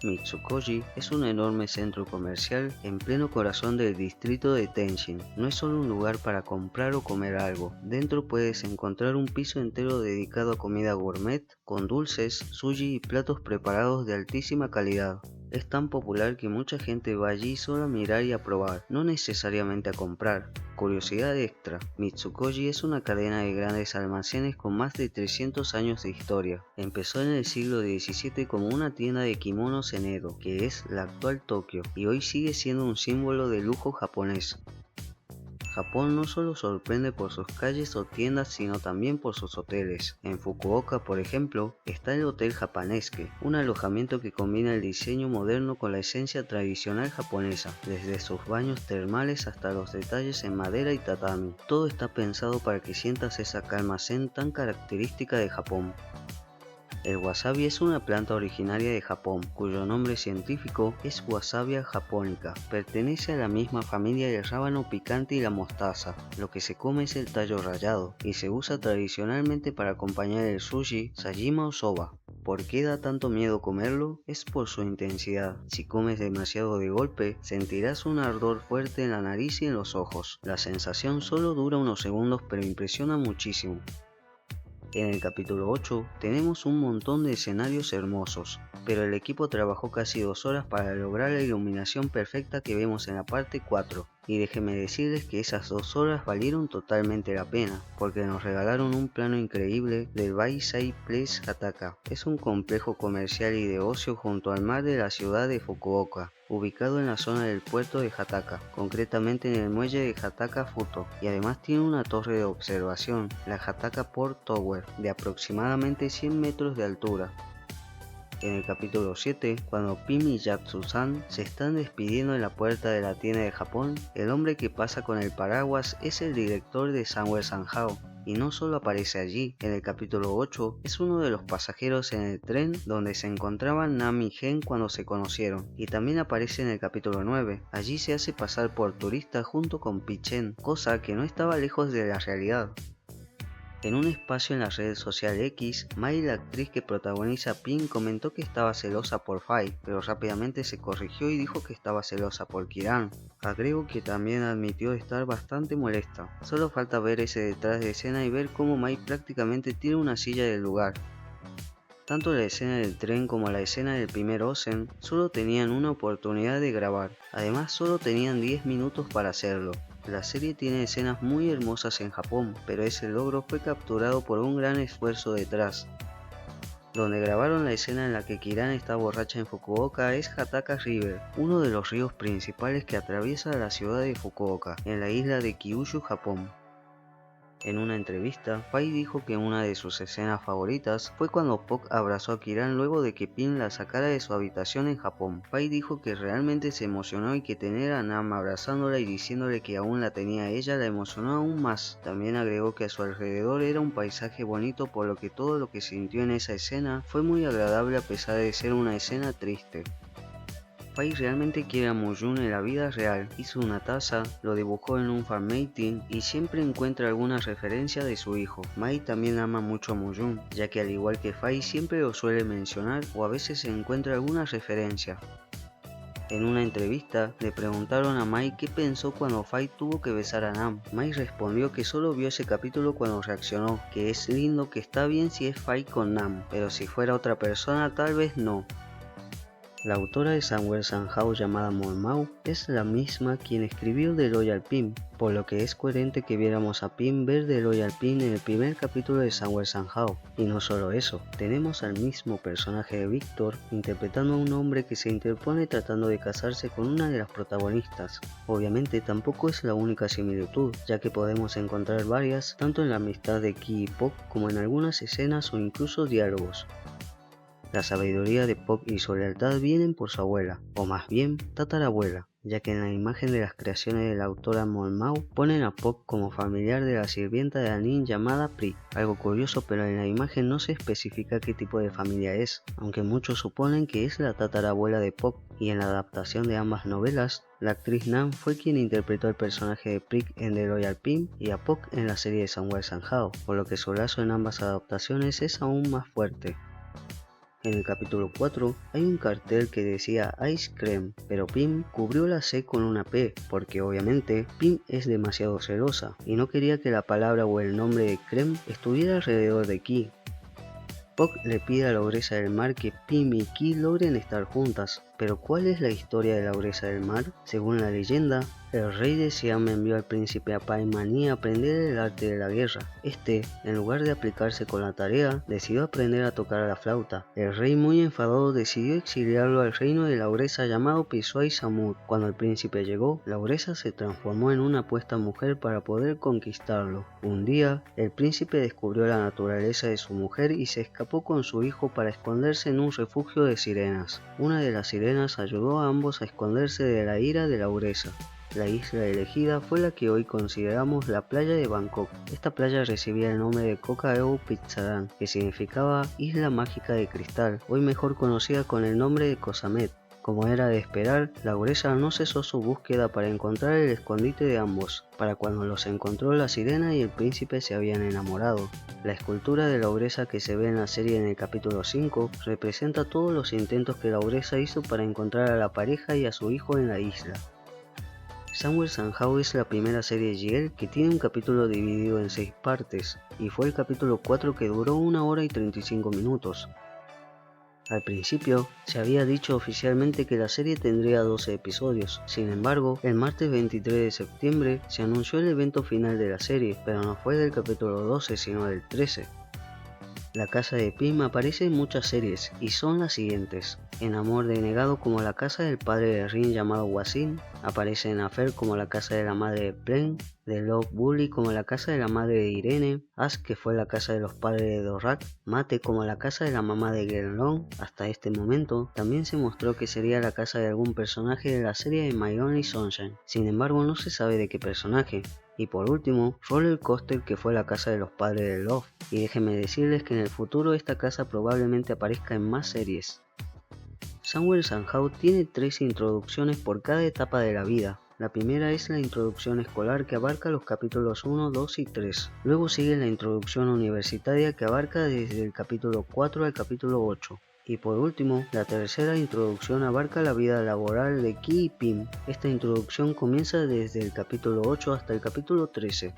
Mitsukoji es un enorme centro comercial en pleno corazón del distrito de Tenshin. No es solo un lugar para comprar o comer algo. Dentro puedes encontrar un piso entero dedicado a comida gourmet, con dulces, sushi y platos preparados de altísima calidad. Es tan popular que mucha gente va allí solo a mirar y a probar, no necesariamente a comprar. Curiosidad extra: Mitsukoji es una cadena de grandes almacenes con más de 300 años de historia. Empezó en el siglo XVII como una tienda de kimonos en Edo, que es la actual Tokio, y hoy sigue siendo un símbolo de lujo japonés. Japón no solo sorprende por sus calles o tiendas, sino también por sus hoteles. En Fukuoka, por ejemplo, está el Hotel Japanesque, un alojamiento que combina el diseño moderno con la esencia tradicional japonesa, desde sus baños termales hasta los detalles en madera y tatami. Todo está pensado para que sientas esa calma zen tan característica de Japón. El wasabi es una planta originaria de Japón, cuyo nombre científico es Wasabia japonica. Pertenece a la misma familia del rábano picante y la mostaza. Lo que se come es el tallo rallado, y se usa tradicionalmente para acompañar el sushi, sajima o soba. ¿Por qué da tanto miedo comerlo? Es por su intensidad. Si comes demasiado de golpe, sentirás un ardor fuerte en la nariz y en los ojos. La sensación solo dura unos segundos, pero impresiona muchísimo. En el capítulo 8 tenemos un montón de escenarios hermosos, pero el equipo trabajó casi 2 horas para lograr la iluminación perfecta que vemos en la parte 4. Y déjenme decirles que esas 2 horas valieron totalmente la pena, porque nos regalaron un plano increíble del Baisai Place Hataka. Es un complejo comercial y de ocio junto al mar de la ciudad de Fukuoka, ubicado en la zona del puerto de Hataka, concretamente en el muelle de Hataka Futo, y además tiene una torre de observación, la Hataka Port Tower, de aproximadamente 100 metros de altura. En el capítulo 7, cuando Pim y Yatsu-san se están despidiendo en la puerta de la tienda de Japón, el hombre que pasa con el paraguas es el director de Somewhere Sanhao. Y no solo aparece allí, en el capítulo 8 es uno de los pasajeros en el tren donde se encontraban Nam y Gen cuando se conocieron, y también aparece en el capítulo 9, allí se hace pasar por turista junto con Pichen, cosa que no estaba lejos de la realidad. En un espacio en la red social X, Mai, la actriz que protagoniza Pin, comentó que estaba celosa por Fai, pero rápidamente se corrigió y dijo que estaba celosa por Kiran. Agrego que también admitió estar bastante molesta. Solo falta ver ese detrás de escena y ver cómo Mai prácticamente tira una silla del lugar. Tanto la escena del tren como la escena del primer Osen solo tenían una oportunidad de grabar, además solo tenían 10 minutos para hacerlo. La serie tiene escenas muy hermosas en Japón, pero ese logro fue capturado por un gran esfuerzo detrás. Donde grabaron la escena en la que Kiran está borracha en Fukuoka es Hataka River, uno de los ríos principales que atraviesa la ciudad de Fukuoka, en la isla de Kyushu, Japón. En una entrevista, Fai dijo que una de sus escenas favoritas fue cuando Pok abrazó a Kiran luego de que Pin la sacara de su habitación en Japón. Fai dijo que realmente se emocionó y que tener a Nam abrazándola y diciéndole que aún la tenía a ella la emocionó aún más. También agregó que a su alrededor era un paisaje bonito, por lo que todo lo que sintió en esa escena fue muy agradable a pesar de ser una escena triste. Fai realmente quiere a Moyun en la vida real, hizo una taza, lo dibujó en un fanmating y siempre encuentra alguna referencia de su hijo. Mai también ama mucho a Moyun, ya que al igual que Fai siempre lo suele mencionar o a veces se encuentra alguna referencia. En una entrevista le preguntaron a Mai qué pensó cuando Fai tuvo que besar a Nam. Mai respondió que solo vio ese capítulo cuando reaccionó, que es lindo, que está bien si es Fai con Nam, pero si fuera otra persona tal vez no. La autora de Somewhere Sanhao llamada Monmao es la misma quien escribió The Royal Pin, por lo que es coherente que viéramos a Pin ver The Royal Pin en el primer capítulo de Somewhere Sanhao. Y no solo eso, tenemos al mismo personaje de Victor interpretando a un hombre que se interpone tratando de casarse con una de las protagonistas. Obviamente tampoco es la única similitud, ya que podemos encontrar varias tanto en la amistad de Ki y Pok como en algunas escenas o incluso diálogos. La sabiduría de Pok y su lealtad vienen por su abuela, o más bien tatarabuela, ya que en la imagen de las creaciones de la autora Monmao ponen a Pok como familiar de la sirvienta de Anin llamada Pri. Algo curioso, pero en la imagen no se especifica qué tipo de familia es, aunque muchos suponen que es la tatarabuela de Pok, y en la adaptación de ambas novelas, la actriz Nam fue quien interpretó el personaje de Pri en The Royal Pin y a Pok en la serie de Somewhere Sanhao, por lo que su lazo en ambas adaptaciones es aún más fuerte. En el capítulo 4 hay un cartel que decía Ice Cream, pero Pim cubrió la C con una P, porque obviamente Pim es demasiado celosa y no quería que la palabra o el nombre de Creme estuviera alrededor de Ki. Pok le pide a la ogresa del mar que Pim y Ki logren estar juntas, pero ¿cuál es la historia de la ogresa del mar? Según la leyenda, el rey de Siam envió al príncipe a Paimani a aprender el arte de la guerra. Este, en lugar de aplicarse con la tarea, decidió aprender a tocar la flauta. El rey, muy enfadado, decidió exiliarlo al reino de la ogresa llamado Pisuay Samut. Cuando el príncipe llegó, la ogresa se transformó en una apuesta mujer para poder conquistarlo. Un día, el príncipe descubrió la naturaleza de su mujer y se escapó con su hijo para esconderse en un refugio de sirenas. Una de las sirenas ayudó a ambos a esconderse de la ira de la ogresa. La isla elegida fue la que hoy consideramos la playa de Bangkok. Esta playa recibía el nombre de Koh Keo Phi que significaba Isla Mágica de Cristal, hoy mejor conocida con el nombre de Koh Samet. Como era de esperar, la obresa no cesó su búsqueda para encontrar el escondite de ambos. Para cuando los encontró, la sirena y el príncipe se habían enamorado. La escultura de la obresa que se ve en la serie en el capítulo 5 representa todos los intentos que la obresa hizo para encontrar a la pareja y a su hijo en la isla. Somewhere Somehow es la primera serie GL que tiene un capítulo dividido en 6 partes, y fue el capítulo 4 que duró 1 hora y 35 minutos. Al principio, se había dicho oficialmente que la serie tendría 12 episodios. Sin embargo, el martes 23 de septiembre se anunció el evento final de la serie, pero no fue del capítulo 12 sino del 13. La casa de Pim aparece en muchas series y son las siguientes: en Amor denegado como la casa del padre de Rin llamado Wasim, aparece en Affair como la casa de la madre de Plen, The Love Bully como la casa de la madre de Irene, Ask que fue la casa de los padres de Dorak, Mate como la casa de la mamá de Genlong. Hasta este momento también se mostró que sería la casa de algún personaje de la serie de My Only Sunshine, sin embargo no se sabe de qué personaje. Y por último, Roller Coaster que fue la casa de los padres de Love, y déjenme decirles que en el futuro esta casa probablemente aparezca en más series. Somewhere Somehow tiene 3 introducciones por cada etapa de la vida. La primera es la introducción escolar que abarca los capítulos 1, 2 y 3. Luego sigue la introducción universitaria que abarca desde el capítulo 4 al capítulo 8. Y por último, la tercera introducción abarca la vida laboral de Ki y Pim. Esta introducción comienza desde el capítulo 8 hasta el capítulo 13.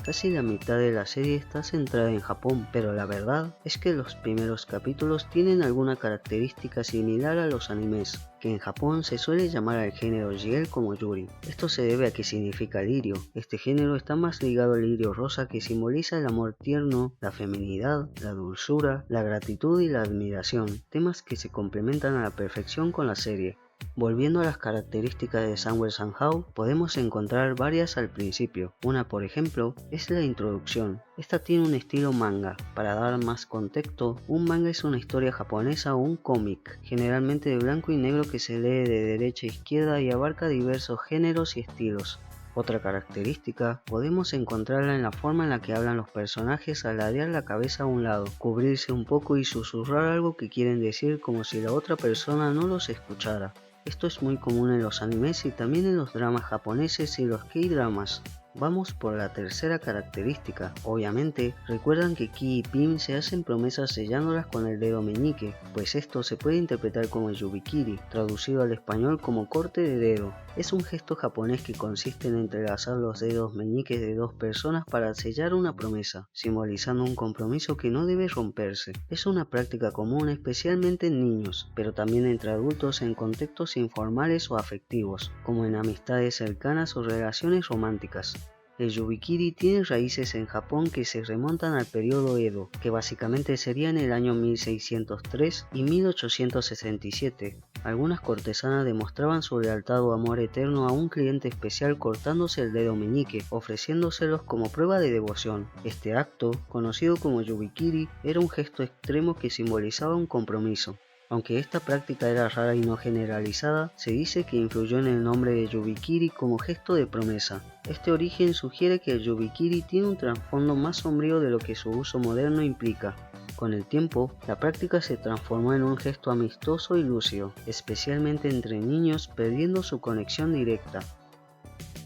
Casi la mitad de la serie está centrada en Japón, pero la verdad es que los primeros capítulos tienen alguna característica similar a los animes, que en Japón se suele llamar al género GL como Yuri. Esto se debe a que significa lirio. Este género está más ligado al lirio rosa, que simboliza el amor tierno, la feminidad, la dulzura, la gratitud y la admiración, temas que se complementan a la perfección con la serie. Volviendo a las características de Somewhere Somehow, podemos encontrar varias al principio. Una, por ejemplo, es la introducción. Esta tiene un estilo manga. Para dar más contexto, un manga es una historia japonesa o un cómic, generalmente de blanco y negro que se lee de derecha a izquierda y abarca diversos géneros y estilos. Otra característica podemos encontrarla en la forma en la que hablan los personajes al ladear la cabeza a un lado, cubrirse un poco y susurrar algo que quieren decir como si la otra persona no los escuchara. Esto es muy común en los animes y también en los dramas japoneses y los K-dramas. Vamos por la tercera característica. Obviamente, recuerdan que Ki y Pim se hacen promesas sellándolas con el dedo meñique, pues esto se puede interpretar como el yubikiri, traducido al español como corte de dedo. Es un gesto japonés que consiste en entrelazar los dedos meñiques de dos personas para sellar una promesa, simbolizando un compromiso que no debe romperse. Es una práctica común especialmente en niños, pero también entre adultos en contextos informales o afectivos, como en amistades cercanas o relaciones románticas. El yubikiri tiene raíces en Japón que se remontan al periodo Edo, que básicamente sería en el año 1603 y 1867. Algunas cortesanas demostraban su lealtad o amor eterno a un cliente especial cortándose el dedo meñique, ofreciéndoselos como prueba de devoción. Este acto, conocido como yubikiri, era un gesto extremo que simbolizaba un compromiso. Aunque esta práctica era rara y no generalizada, se dice que influyó en el nombre de yubikiri como gesto de promesa. Este origen sugiere que el yubikiri tiene un trasfondo más sombrío de lo que su uso moderno implica. Con el tiempo, la práctica se transformó en un gesto amistoso y lúcido, especialmente entre niños, perdiendo su conexión directa.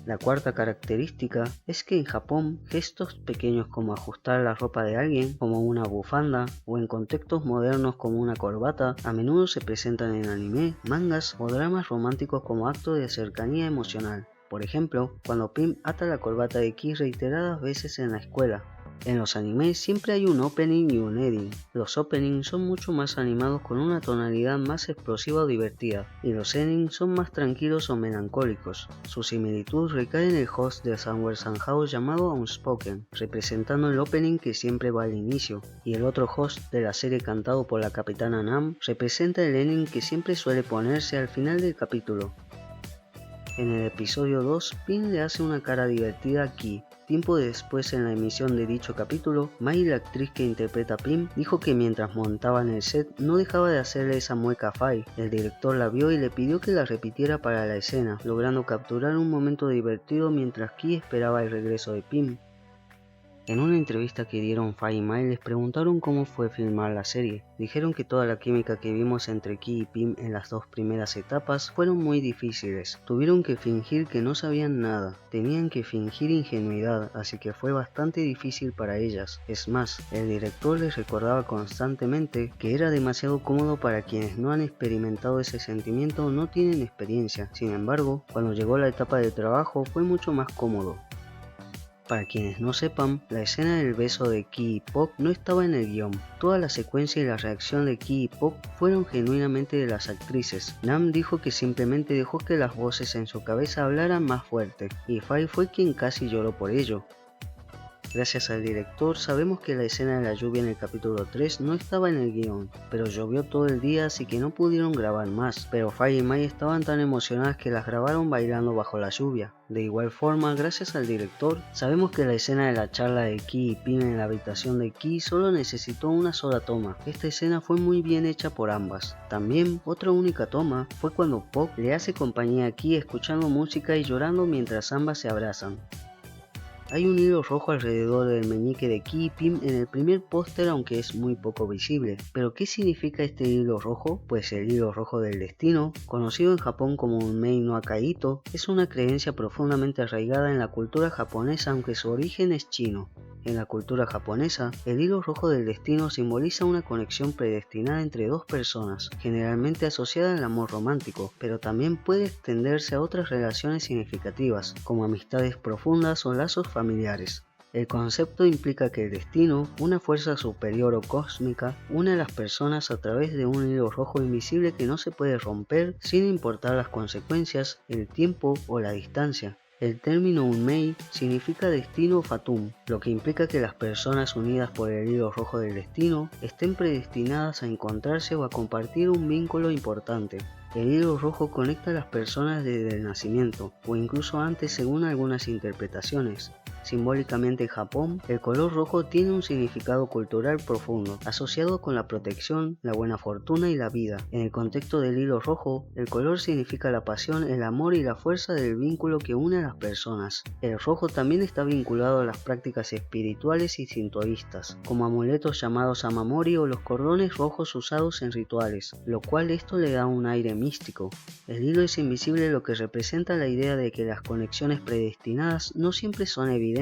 La cuarta característica es que en Japón, gestos pequeños como ajustar la ropa de alguien, como una bufanda, o en contextos modernos como una corbata, a menudo se presentan en anime, mangas o dramas románticos como acto de cercanía emocional. Por ejemplo, cuando Pim ata la corbata de Ki reiteradas veces en la escuela. En los animes siempre hay un opening y un ending. Los openings son mucho más animados con una tonalidad más explosiva o divertida, y los endings son más tranquilos o melancólicos. Su similitud recae en el host de Somewhere Somehow llamado Unspoken, representando el opening que siempre va al inicio, y el otro host de la serie cantado por la capitana Nam representa el ending que siempre suele ponerse al final del capítulo. En el episodio 2, Pim le hace una cara divertida a Ki. Tiempo después, en la emisión de dicho capítulo, Mai, la actriz que interpreta a Pim, dijo que mientras montaba en el set no dejaba de hacerle esa mueca a Fai. El director la vio y le pidió que la repitiera para la escena, logrando capturar un momento divertido mientras Ki esperaba el regreso de Pim. En una entrevista que dieron Fai y Mai les preguntaron cómo fue filmar la serie. Dijeron que toda la química que vimos entre Ki y Pim en las dos primeras etapas fueron muy difíciles. Tuvieron que fingir que no sabían nada, tenían que fingir ingenuidad, así que fue bastante difícil para ellas. Es más, el director les recordaba constantemente que era demasiado cómodo para quienes no han experimentado ese sentimiento o no tienen experiencia. Sin embargo, cuando llegó la etapa de trabajo fue mucho más cómodo. Para quienes no sepan, la escena del beso de Ki y Pop no estaba en el guión. Toda la secuencia y la reacción de Ki y Pop fueron genuinamente de las actrices. Nam dijo que simplemente dejó que las voces en su cabeza hablaran más fuerte, y Fai fue quien casi lloró por ello. Gracias al director sabemos que la escena de la lluvia en el capítulo 3 no estaba en el guión, pero llovió todo el día así que no pudieron grabar más, pero Fai y Mai estaban tan emocionadas que las grabaron bailando bajo la lluvia. De igual forma, gracias al director, sabemos que la escena de la charla de Ki y Pim en la habitación de Ki solo necesitó una sola toma. Esta escena fue muy bien hecha por ambas. También, otra única toma fue cuando Pop le hace compañía a Ki escuchando música y llorando mientras ambas se abrazan. Hay un hilo rojo alrededor del meñique de Ki y Pim en el primer póster, aunque es muy poco visible. ¿Pero qué significa este hilo rojo? Pues el hilo rojo del destino, conocido en Japón como Unmei no Akaito, es una creencia profundamente arraigada en la cultura japonesa, aunque su origen es chino. En la cultura japonesa, el hilo rojo del destino simboliza una conexión predestinada entre dos personas, generalmente asociada al amor romántico, pero también puede extenderse a otras relaciones significativas, como amistades profundas o lazos familiares. El concepto implica que el destino, una fuerza superior o cósmica, une a las personas a través de un hilo rojo invisible que no se puede romper sin importar las consecuencias, el tiempo o la distancia. El término Unmei significa destino fatum, lo que implica que las personas unidas por el hilo rojo del destino estén predestinadas a encontrarse o a compartir un vínculo importante. El hilo rojo conecta a las personas desde el nacimiento, o incluso antes según algunas interpretaciones. Simbólicamente en Japón, el color rojo tiene un significado cultural profundo, asociado con la protección, la buena fortuna y la vida. En el contexto del hilo rojo, el color significa la pasión, el amor y la fuerza del vínculo que une a las personas. El rojo también está vinculado a las prácticas espirituales y sintoístas, como amuletos llamados amamori o los cordones rojos usados en rituales, lo cual esto le da un aire místico. El hilo es invisible, lo que representa la idea de que las conexiones predestinadas no siempre son evidentes.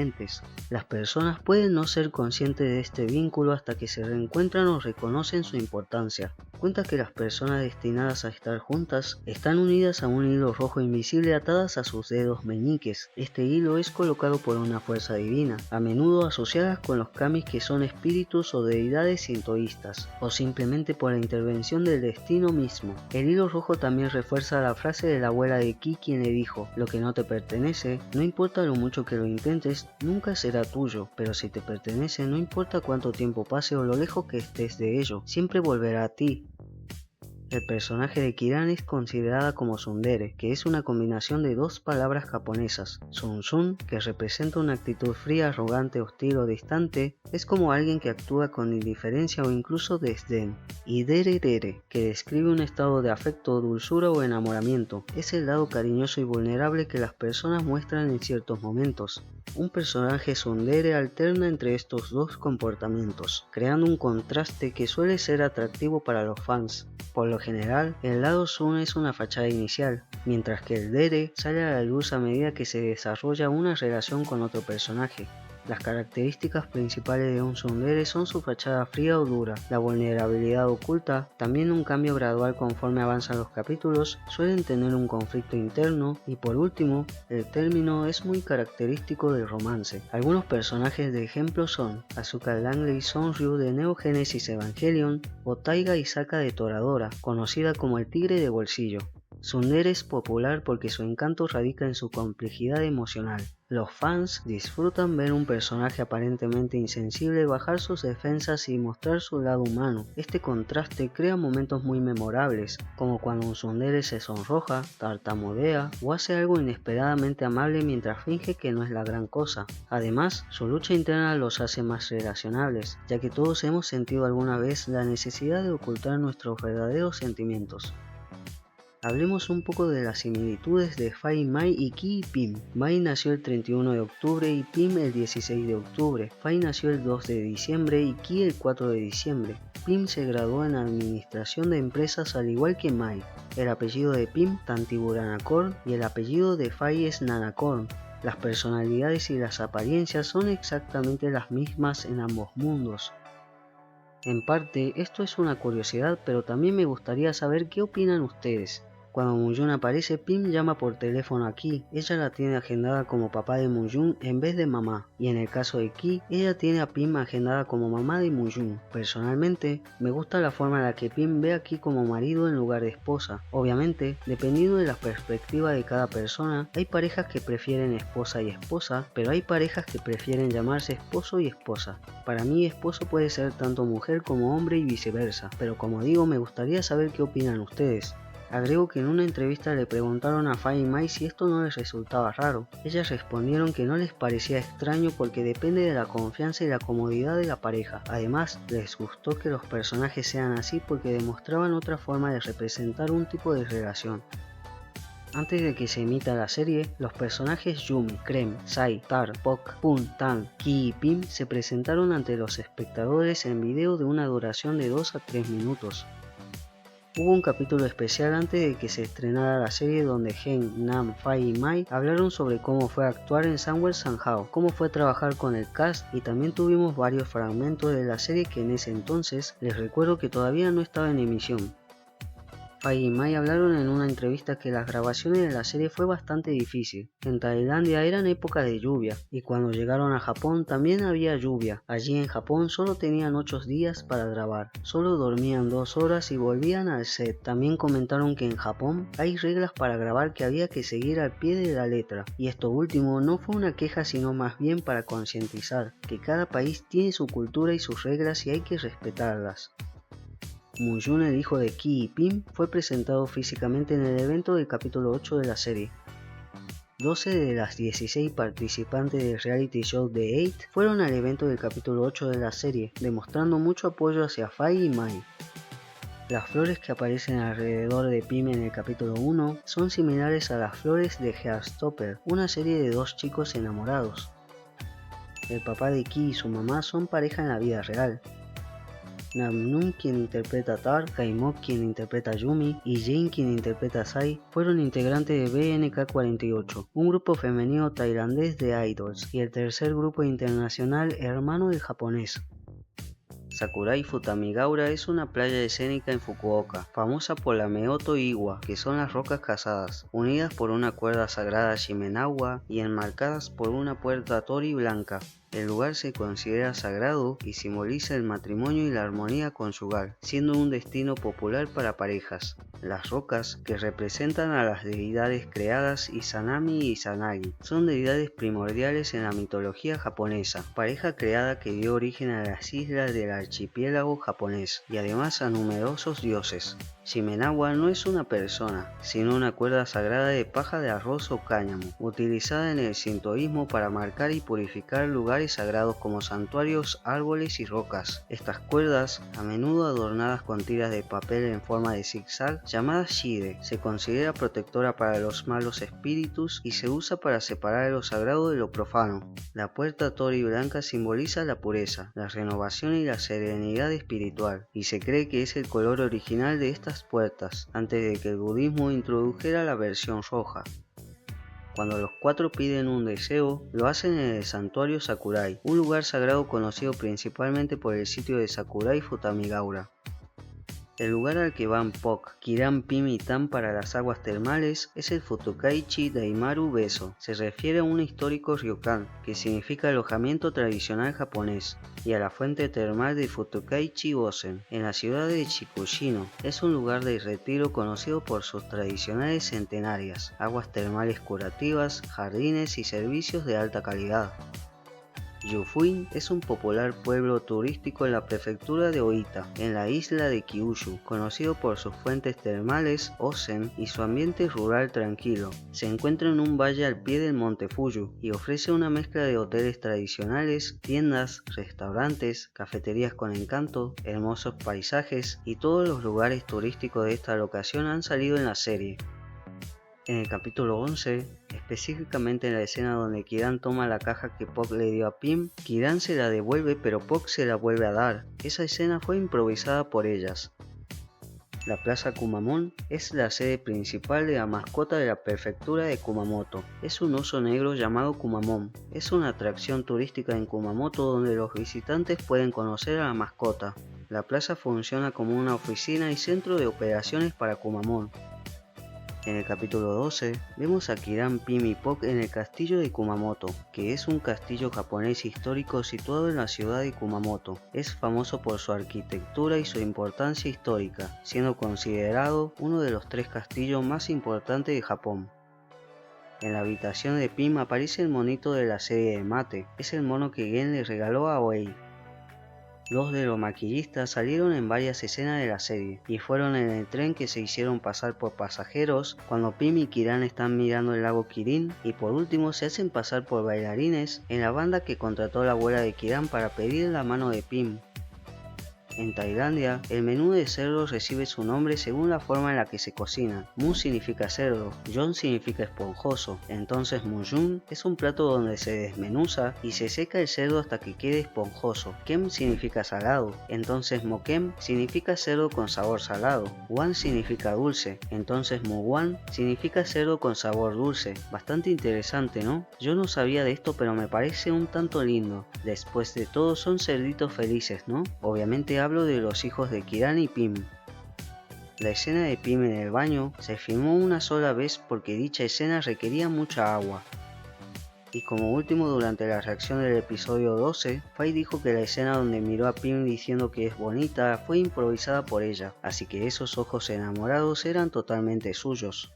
Las personas pueden no ser conscientes de este vínculo hasta que se reencuentran o reconocen su importancia. Cuenta que las personas destinadas a estar juntas están unidas a un hilo rojo invisible atadas a sus dedos meñiques. Este hilo es colocado por una fuerza divina, a menudo asociadas con los kamis, que son espíritus o deidades sintoístas, o simplemente por la intervención del destino mismo. El hilo rojo también refuerza la frase de la abuela de Ki, quien le dijo: lo que no te pertenece, no importa lo mucho que lo intentes, nunca será tuyo, pero si te pertenece, no importa cuánto tiempo pase o lo lejos que estés de ello, siempre volverá a ti. El personaje de Kiran es considerada como tsundere, que es una combinación de dos palabras japonesas. Sun, que representa una actitud fría, arrogante, hostil o distante, es como alguien que actúa con indiferencia o incluso desdén. Y Dere, que describe un estado de afecto, dulzura o enamoramiento, es el lado cariñoso y vulnerable que las personas muestran en ciertos momentos. Un personaje tsundere alterna entre estos dos comportamientos, creando un contraste que suele ser atractivo para los fans. Por lo general, el lado Sun es una fachada inicial, mientras que el Dere sale a la luz a medida que se desarrolla una relación con otro personaje. Las características principales de un tsundere son su fachada fría o dura, la vulnerabilidad oculta, también un cambio gradual conforme avanzan los capítulos, suelen tener un conflicto interno y por último, el término es muy característico del romance. Algunos personajes de ejemplo son Asuka Langley Sonryu de Neo Genesis Evangelion o Taiga Isaka de Toradora, conocida como el tigre de bolsillo. Tsundere es popular porque su encanto radica en su complejidad emocional. Los fans disfrutan ver un personaje aparentemente insensible bajar sus defensas y mostrar su lado humano. Este contraste crea momentos muy memorables, como cuando un tsundere se sonroja, tartamudea o hace algo inesperadamente amable mientras finge que no es la gran cosa. Además, su lucha interna los hace más relacionables, ya que todos hemos sentido alguna vez la necesidad de ocultar nuestros verdaderos sentimientos. Hablemos un poco de las similitudes de Fai, Mai y Ki y Pim. Mai nació el 31 de octubre y Pim el 16 de octubre. Fai nació el 2 de diciembre y Ki el 4 de diciembre. Pim se graduó en administración de empresas al igual que Mai. El apellido de Pim, Tantiburanacorn, y el apellido de Fai es Nanacorn. Las personalidades y las apariencias son exactamente las mismas en ambos mundos. En parte, esto es una curiosidad, pero también me gustaría saber qué opinan ustedes. Cuando Moonjun aparece, Pim llama por teléfono a Ki. Ella la tiene agendada como papá de Moonjun en vez de mamá. Y en el caso de Ki, ella tiene a Pim agendada como mamá de Moonjun. Personalmente, me gusta la forma en la que Pim ve a Ki como marido en lugar de esposa. Obviamente, dependiendo de la perspectiva de cada persona, hay parejas que prefieren esposa y esposa, pero hay parejas que prefieren llamarse esposo y esposa. Para mí, esposo puede ser tanto mujer como hombre y viceversa, pero como digo, me gustaría saber qué opinan ustedes. Agrego que en una entrevista le preguntaron a Fai y Mai si esto no les resultaba raro. Ellas respondieron que no les parecía extraño porque depende de la confianza y la comodidad de la pareja. Además, les gustó que los personajes sean así porque demostraban otra forma de representar un tipo de relación. Antes de que se emita la serie, los personajes Yumi, Krem, Sai, Tar, Pok, Pun, Tan, Ki y Pim se presentaron ante los espectadores en video de una duración de 2 a 3 minutos. Hubo un capítulo especial antes de que se estrenara la serie donde Gen, Nam, Fai y Mai hablaron sobre cómo fue actuar en Somewhere Somehow, cómo fue trabajar con el cast y también tuvimos varios fragmentos de la serie que en ese entonces les recuerdo que todavía no estaba en emisión. Fai y Mai hablaron en una entrevista que las grabaciones de la serie fue bastante difícil. En Tailandia eran época de lluvia y cuando llegaron a Japón también había lluvia. Allí en Japón solo tenían 8 días para grabar, solo dormían 2 horas y volvían al set. También comentaron que en Japón hay reglas para grabar que había que seguir al pie de la letra, y esto último no fue una queja sino más bien para concientizar que cada país tiene su cultura y sus reglas y hay que respetarlas. Moonjun, el hijo de Ki y Pim, fue presentado físicamente en el evento del capítulo 8 de la serie. 12 de las 16 participantes del reality show The 8 fueron al evento del capítulo 8 de la serie, demostrando mucho apoyo hacia Fai y Mai. Las flores que aparecen alrededor de Pim en el capítulo 1 son similares a las flores de Heartstopper, una serie de 2 chicos enamorados. El papá de Ki y su mamá son pareja en la vida real. Namnoon, quien interpreta a Tar, Kaimok, quien interpreta a Yumi, y Jin, quien interpreta a Sai, fueron integrantes de BNK48, un grupo femenino tailandés de idols, y el tercer grupo internacional hermano del japonés. Sakurai Futamigaura es una playa escénica en Fukuoka, famosa por la Meoto Iwa, que son las rocas casadas, unidas por una cuerda sagrada Shimenawa y enmarcadas por una puerta Tori blanca. El lugar se considera sagrado y simboliza el matrimonio y la armonía conyugal, siendo un destino popular para parejas. Las rocas, que representan a las deidades creadas Izanami y Izanagi, son deidades primordiales en la mitología japonesa, pareja creada que dio origen a las islas del archipiélago japonés y además a numerosos dioses. Shimenawa no es una persona, sino una cuerda sagrada de paja de arroz o cáñamo, utilizada en el sintoísmo para marcar y purificar lugares sagrados como santuarios, árboles y rocas. Estas cuerdas, a menudo adornadas con tiras de papel en forma de zigzag, llamadas shide, se considera protectora para los malos espíritus y se usa para separar lo sagrado de lo profano. La puerta Tori blanca simboliza la pureza, la renovación y la serenidad espiritual, y se cree que es el color original de estas puertas, antes de que el budismo introdujera la versión roja. Cuando los 4 piden un deseo, lo hacen en el santuario Sakurai, un lugar sagrado conocido principalmente por el sitio de Sakurai Futamigaura. El lugar al que van Puck, Kiran, Pim y Tam para las aguas termales es el Futokaichi Daimaru Beso. Se refiere a un histórico ryokan, que significa alojamiento tradicional japonés, y a la fuente termal de Futokaichi Onsen, en la ciudad de Chikushino. Es un lugar de retiro conocido por sus tradicionales centenarias, aguas termales curativas, jardines y servicios de alta calidad. Yufuin es un popular pueblo turístico en la prefectura de Oita, en la isla de Kyushu, conocido por sus fuentes termales, onsen y su ambiente rural tranquilo. Se encuentra en un valle al pie del monte Fuyu y ofrece una mezcla de hoteles tradicionales, tiendas, restaurantes, cafeterías con encanto, hermosos paisajes y todos los lugares turísticos de esta locación han salido en la serie. En el capítulo 11, específicamente en la escena donde Kiran toma la caja que Puck le dio a Pim, Kiran se la devuelve pero Puck se la vuelve a dar. Esa escena fue improvisada por ellas. La Plaza Kumamon es la sede principal de la mascota de la prefectura de Kumamoto. Es un oso negro llamado Kumamon. Es una atracción turística en Kumamoto donde los visitantes pueden conocer a la mascota. La plaza funciona como una oficina y centro de operaciones para Kumamon. En el capítulo 12, vemos a Kiran, Pim y Puck en el castillo de Kumamoto, que es un castillo japonés histórico situado en la ciudad de Kumamoto. Es famoso por su arquitectura y su importancia histórica, siendo considerado uno de los 3 castillos más importantes de Japón. En la habitación de Pim aparece el monito de la serie de Mate, es el mono que Gen le regaló a Oei. 2 de los maquillistas salieron en varias escenas de la serie y fueron en el tren que se hicieron pasar por pasajeros cuando Pim y Kiran están mirando el lago Kirin, y por último se hacen pasar por bailarines en la banda que contrató la abuela de Kiran para pedir la mano de Pim. En Tailandia, el menú de cerdo recibe su nombre según la forma en la que se cocina. Mu significa cerdo, Jon significa esponjoso, entonces Mujun es un plato donde se desmenuza y se seca el cerdo hasta que quede esponjoso. Kem significa salado, entonces Mokem significa cerdo con sabor salado. Wan significa dulce, entonces Muwan significa cerdo con sabor dulce. Bastante interesante, ¿no? Yo no sabía de esto, pero me parece un tanto lindo. Después de todo son cerditos felices, ¿no? Obviamente hablo de los hijos de Kiran y Pim. La escena de Pim en el baño se filmó una sola vez porque dicha escena requería mucha agua. Y como último, durante la reacción del episodio 12, Fai dijo que la escena donde miró a Pim diciendo que es bonita fue improvisada por ella, así que esos ojos enamorados eran totalmente suyos.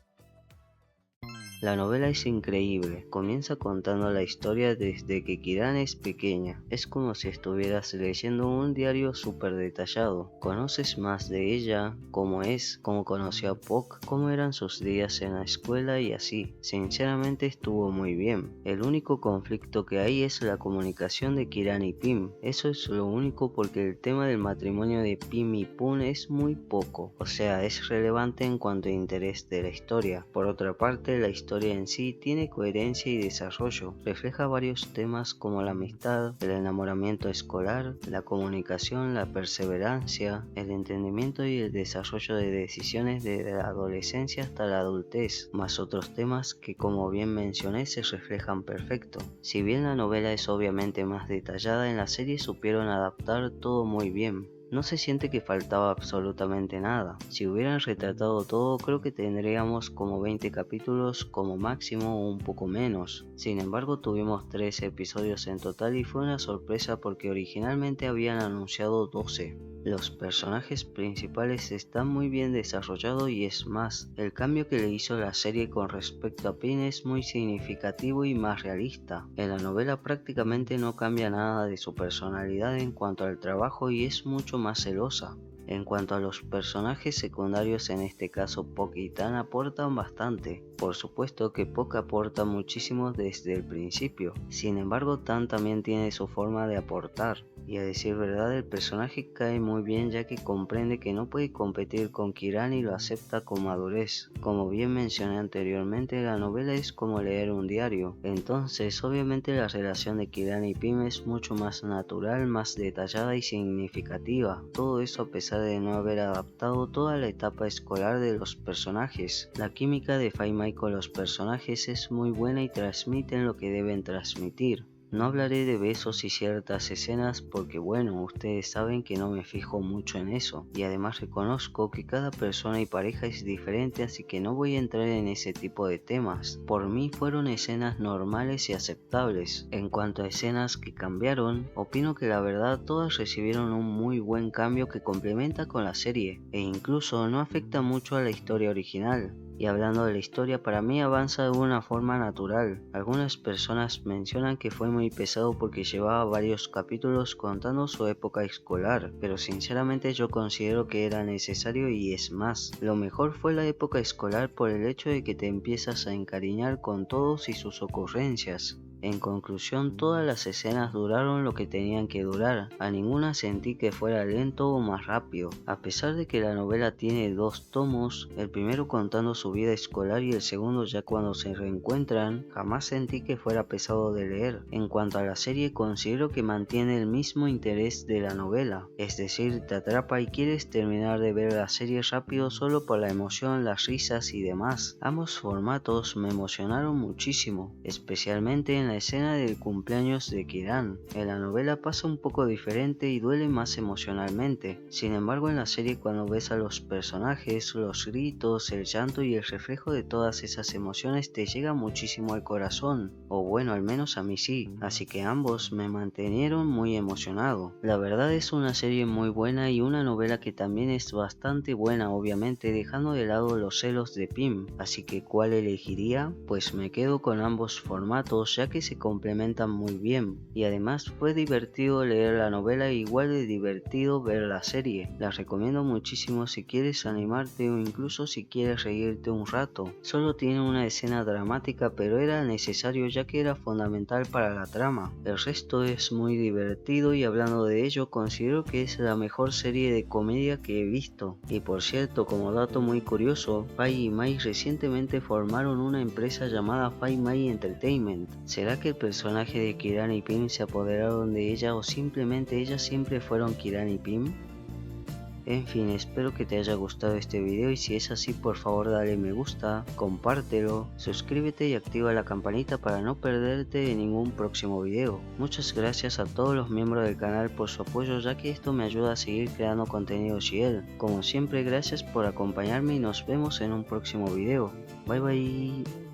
La novela es increíble, comienza contando la historia desde que Kiran es pequeña. Es como si estuvieras leyendo un diario súper detallado. Conoces más de ella, cómo es, cómo conoció a Puck, cómo eran sus días en la escuela y así. Sinceramente estuvo muy bien. El único conflicto que hay es la comunicación de Kiran y Pim. Eso es lo único, porque el tema del matrimonio de Pim y Pun es muy poco. O sea, es relevante en cuanto a interés de la historia. Por otra parte, la historia en sí tiene coherencia y desarrollo, refleja varios temas como la amistad, el enamoramiento escolar, la comunicación, la perseverancia, el entendimiento y el desarrollo de decisiones desde la adolescencia hasta la adultez, más otros temas que, como bien mencioné, se reflejan perfecto. Si bien la novela es obviamente más detallada, en la serie supieron adaptar todo muy bien. No se siente que faltaba absolutamente nada. Si hubieran retratado todo, creo que tendríamos como 20 capítulos como máximo o un poco menos. Sin embargo, tuvimos 13 episodios en total y fue una sorpresa porque originalmente habían anunciado 12. Los personajes principales están muy bien desarrollados y es más, el cambio que le hizo la serie con respecto a Pin es muy significativo y más realista. En la novela prácticamente no cambia nada de su personalidad en cuanto al trabajo y es mucho más celosa. En cuanto a los personajes secundarios, en este caso Puck y Tan aportan bastante. Por supuesto que Puck aporta muchísimo desde el principio, sin embargo Tan también tiene su forma de aportar. Y a decir verdad, el personaje cae muy bien ya que comprende que no puede competir con Kiran y lo acepta con madurez. Como bien mencioné anteriormente, la novela es como leer un diario, entonces obviamente la relación de Kiran y Pim es mucho más natural, más detallada y significativa. Todo eso a pesar de no haber adaptado toda la etapa escolar de los personajes. La química de Fai Mai con los personajes es muy buena y transmiten lo que deben transmitir. No hablaré de besos y ciertas escenas porque bueno, ustedes saben que no me fijo mucho en eso, y además reconozco que cada persona y pareja es diferente, así que no voy a entrar en ese tipo de temas. Por mí fueron escenas normales y aceptables. En cuanto a escenas que cambiaron, opino que la verdad todas recibieron un muy buen cambio que complementa con la serie, e incluso no afecta mucho a la historia original. Y hablando de la historia, para mí avanza de una forma natural. Algunas personas mencionan que fue muy pesado porque llevaba varios capítulos contando su época escolar, pero sinceramente yo considero que era necesario y es más. Lo mejor fue la época escolar por el hecho de que te empiezas a encariñar con todos y sus ocurrencias. En conclusión, todas las escenas duraron lo que tenían que durar, a ninguna sentí que fuera lento o más rápido. A pesar de que la novela tiene 2 tomos, el primero contando su vida escolar y el segundo ya cuando se reencuentran, jamás sentí que fuera pesado de leer. En cuanto a la serie, considero que mantiene el mismo interés de la novela, es decir, te atrapa y quieres terminar de ver la serie rápido solo por la emoción, las risas y demás. Ambos formatos me emocionaron muchísimo, especialmente en la escena del cumpleaños de Kiran. En la novela pasa un poco diferente y duele más emocionalmente. Sin embargo, en la serie cuando ves a los personajes, los gritos, el llanto y el reflejo de todas esas emociones te llega muchísimo al corazón. O bueno, al menos a mí sí. Así que ambos me mantenieron muy emocionado. La verdad es una serie muy buena y una novela que también es bastante buena, obviamente dejando de lado los celos de Pim. Así que ¿cuál elegiría? Pues me quedo con ambos formatos ya que se complementan muy bien, y además fue divertido leer la novela e igual de divertido ver la serie. La recomiendo muchísimo si quieres animarte o incluso si quieres reírte un rato. Solo tiene una escena dramática, pero era necesario ya que era fundamental para la trama. El resto es muy divertido y hablando de ello considero que es la mejor serie de comedia que he visto. Y por cierto, como dato muy curioso, Pai y Mai recientemente formaron una empresa llamada Pai Mai Entertainment. ¿Será que el personaje de Kiran y Pim se apoderaron de ella o simplemente ellas siempre fueron Kiran y Pim? En fin, espero que te haya gustado este video y si es así por favor dale me gusta, compártelo, suscríbete y activa la campanita para no perderte de ningún próximo video. Muchas gracias a todos los miembros del canal por su apoyo ya que esto me ayuda a seguir creando contenido Shield. Como siempre gracias por acompañarme y nos vemos en un próximo video. Bye bye.